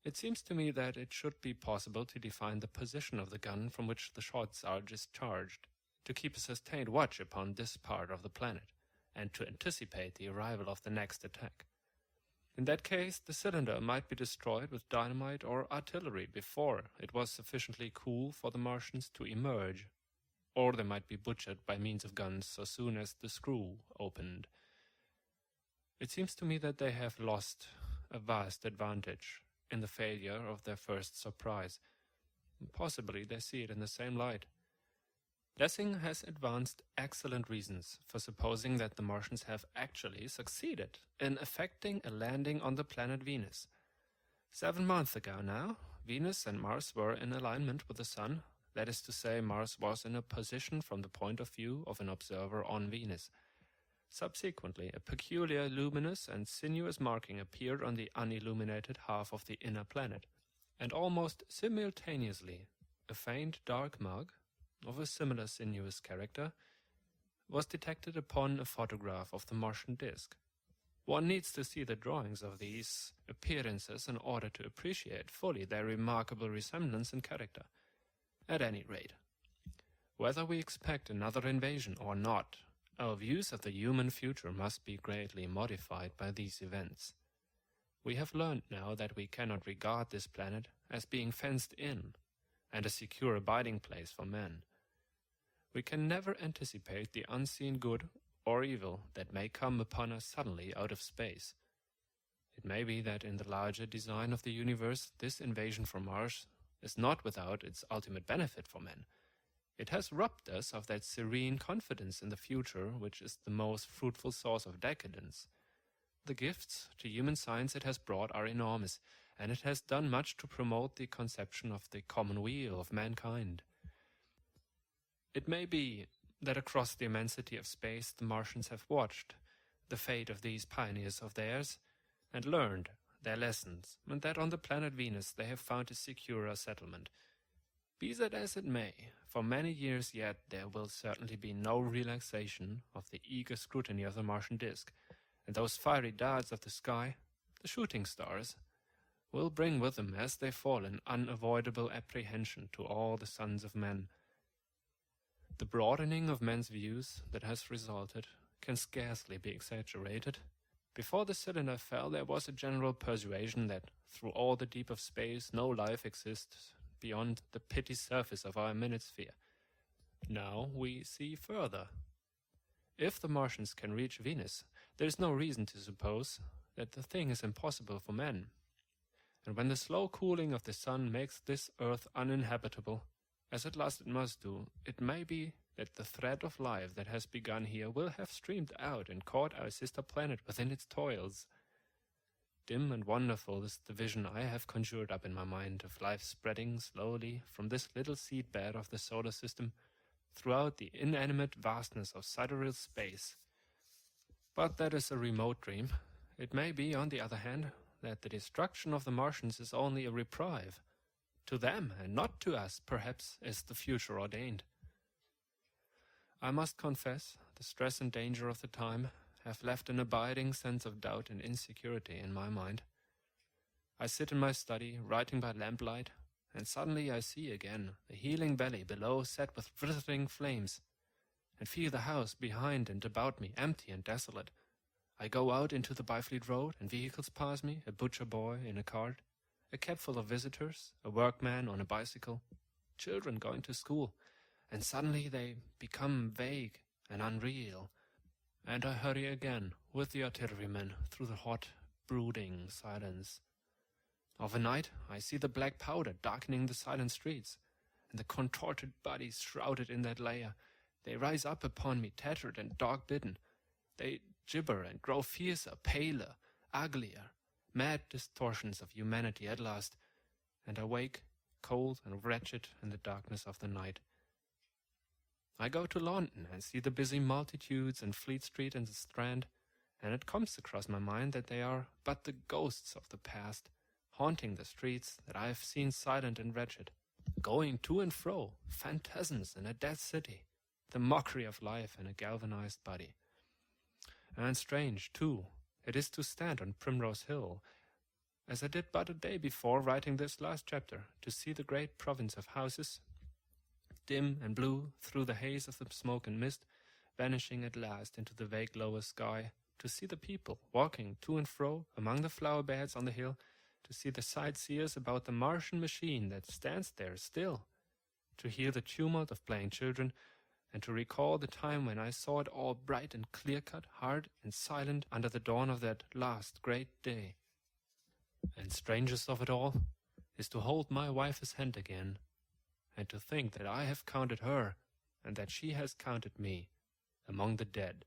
It seems to me that it should be possible to define the position of the gun from which the shots are discharged, to keep a sustained watch upon this part of the planet, and to anticipate the arrival of the next attack. In that case, the cylinder might be destroyed with dynamite or artillery before it was sufficiently cool for the Martians to emerge, or they might be butchered by means of guns so soon as the screw opened. It seems to me that they have lost a vast advantage in the failure of their first surprise. Possibly they see it in the same light. Lessing has advanced excellent reasons for supposing that the Martians have actually succeeded in effecting a landing on the planet Venus. 7 months ago now, Venus and Mars were in alignment with the Sun. That is to say, Mars was in a position from the point of view of an observer on Venus. Subsequently, a peculiar luminous and sinuous marking appeared on the unilluminated half of the inner planet, and almost simultaneously a faint dark mark of a similar sinuous character was detected upon a photograph of the Martian disk. One needs to see the drawings of these appearances in order to appreciate fully their remarkable resemblance in character. At any rate, whether we expect another invasion or not, our views of the human future must be greatly modified by these events. We have learned now that we cannot regard this planet as being fenced in and a secure abiding place for men. We can never anticipate the unseen good or evil that may come upon us suddenly out of space. It may be that in the larger design of the universe, this invasion from Mars is not without its ultimate benefit for men, It has robbed us of that serene confidence in the future which is the most fruitful source of decadence. The gifts to human science it has brought are enormous, and it has done much to promote the conception of the common weal of mankind. It may be that across the immensity of space the Martians have watched the fate of these pioneers of theirs, and learned their lessons, and that on the planet Venus they have found a securer settlement. Be that as it may, for many years yet there will certainly be no relaxation of the eager scrutiny of the Martian disk, and those fiery darts of the sky, the shooting stars, will bring with them as they fall an unavoidable apprehension to all the sons of men. The broadening of men's views that has resulted can scarcely be exaggerated. Before the cylinder fell, there was a general persuasion that through all the deep of space no life exists beyond the petty surface of our minisphere. Now we see further. If the Martians can reach Venus, there is no reason to suppose that the thing is impossible for men. And when the slow cooling of the sun makes this earth uninhabitable, as at last it must do, it may be that the thread of life that has begun here will have streamed out and caught our sister planet within its toils. Dim and wonderful is the vision I have conjured up in my mind of life spreading slowly from this little seed bed of the solar system throughout the inanimate vastness of sidereal space. But that is a remote dream. It may be, on the other hand, that the destruction of the Martians is only a reprieve. To them, and not to us, perhaps, is the future ordained. I must confess, the stress and danger of the time have left an abiding sense of doubt and insecurity in my mind. I sit in my study, writing by lamplight, and suddenly I see again the healing valley below set with writhing flames, and feel the house behind and about me empty and desolate. I go out into the Byfleet Road, and vehicles pass me, a butcher boy in a cart, a cab full of visitors, a workman on a bicycle, children going to school, and suddenly they become vague and unreal, and I hurry again with the artillerymen through the hot, brooding silence. Of a night I see the black powder darkening the silent streets, and the contorted bodies shrouded in that layer. They rise up upon me, tattered and dog-bitten. They gibber and grow fiercer, paler, uglier, mad distortions of humanity at last, and I wake, cold and wretched in the darkness of the night. I go to London and see the busy multitudes in Fleet Street and the Strand, and it comes across my mind that they are but the ghosts of the past, haunting the streets that I have seen silent and wretched, going to and fro, phantasms in a dead city, the mockery of life in a galvanized body. And strange, too, it is to stand on Primrose Hill, as I did but a day before writing this last chapter, to see the great province of houses, dim and blue through the haze of the smoke and mist, vanishing at last into the vague lower sky, to see the people walking to and fro among the flower beds on the hill, to see the sightseers about the Martian machine that stands there still, to hear the tumult of playing children, and to recall the time when I saw it all bright and clear-cut, hard and silent under the dawn of that last great day. And strangest of it all is to hold my wife's hand again, and to think that I have counted her, and that she has counted me, among the dead.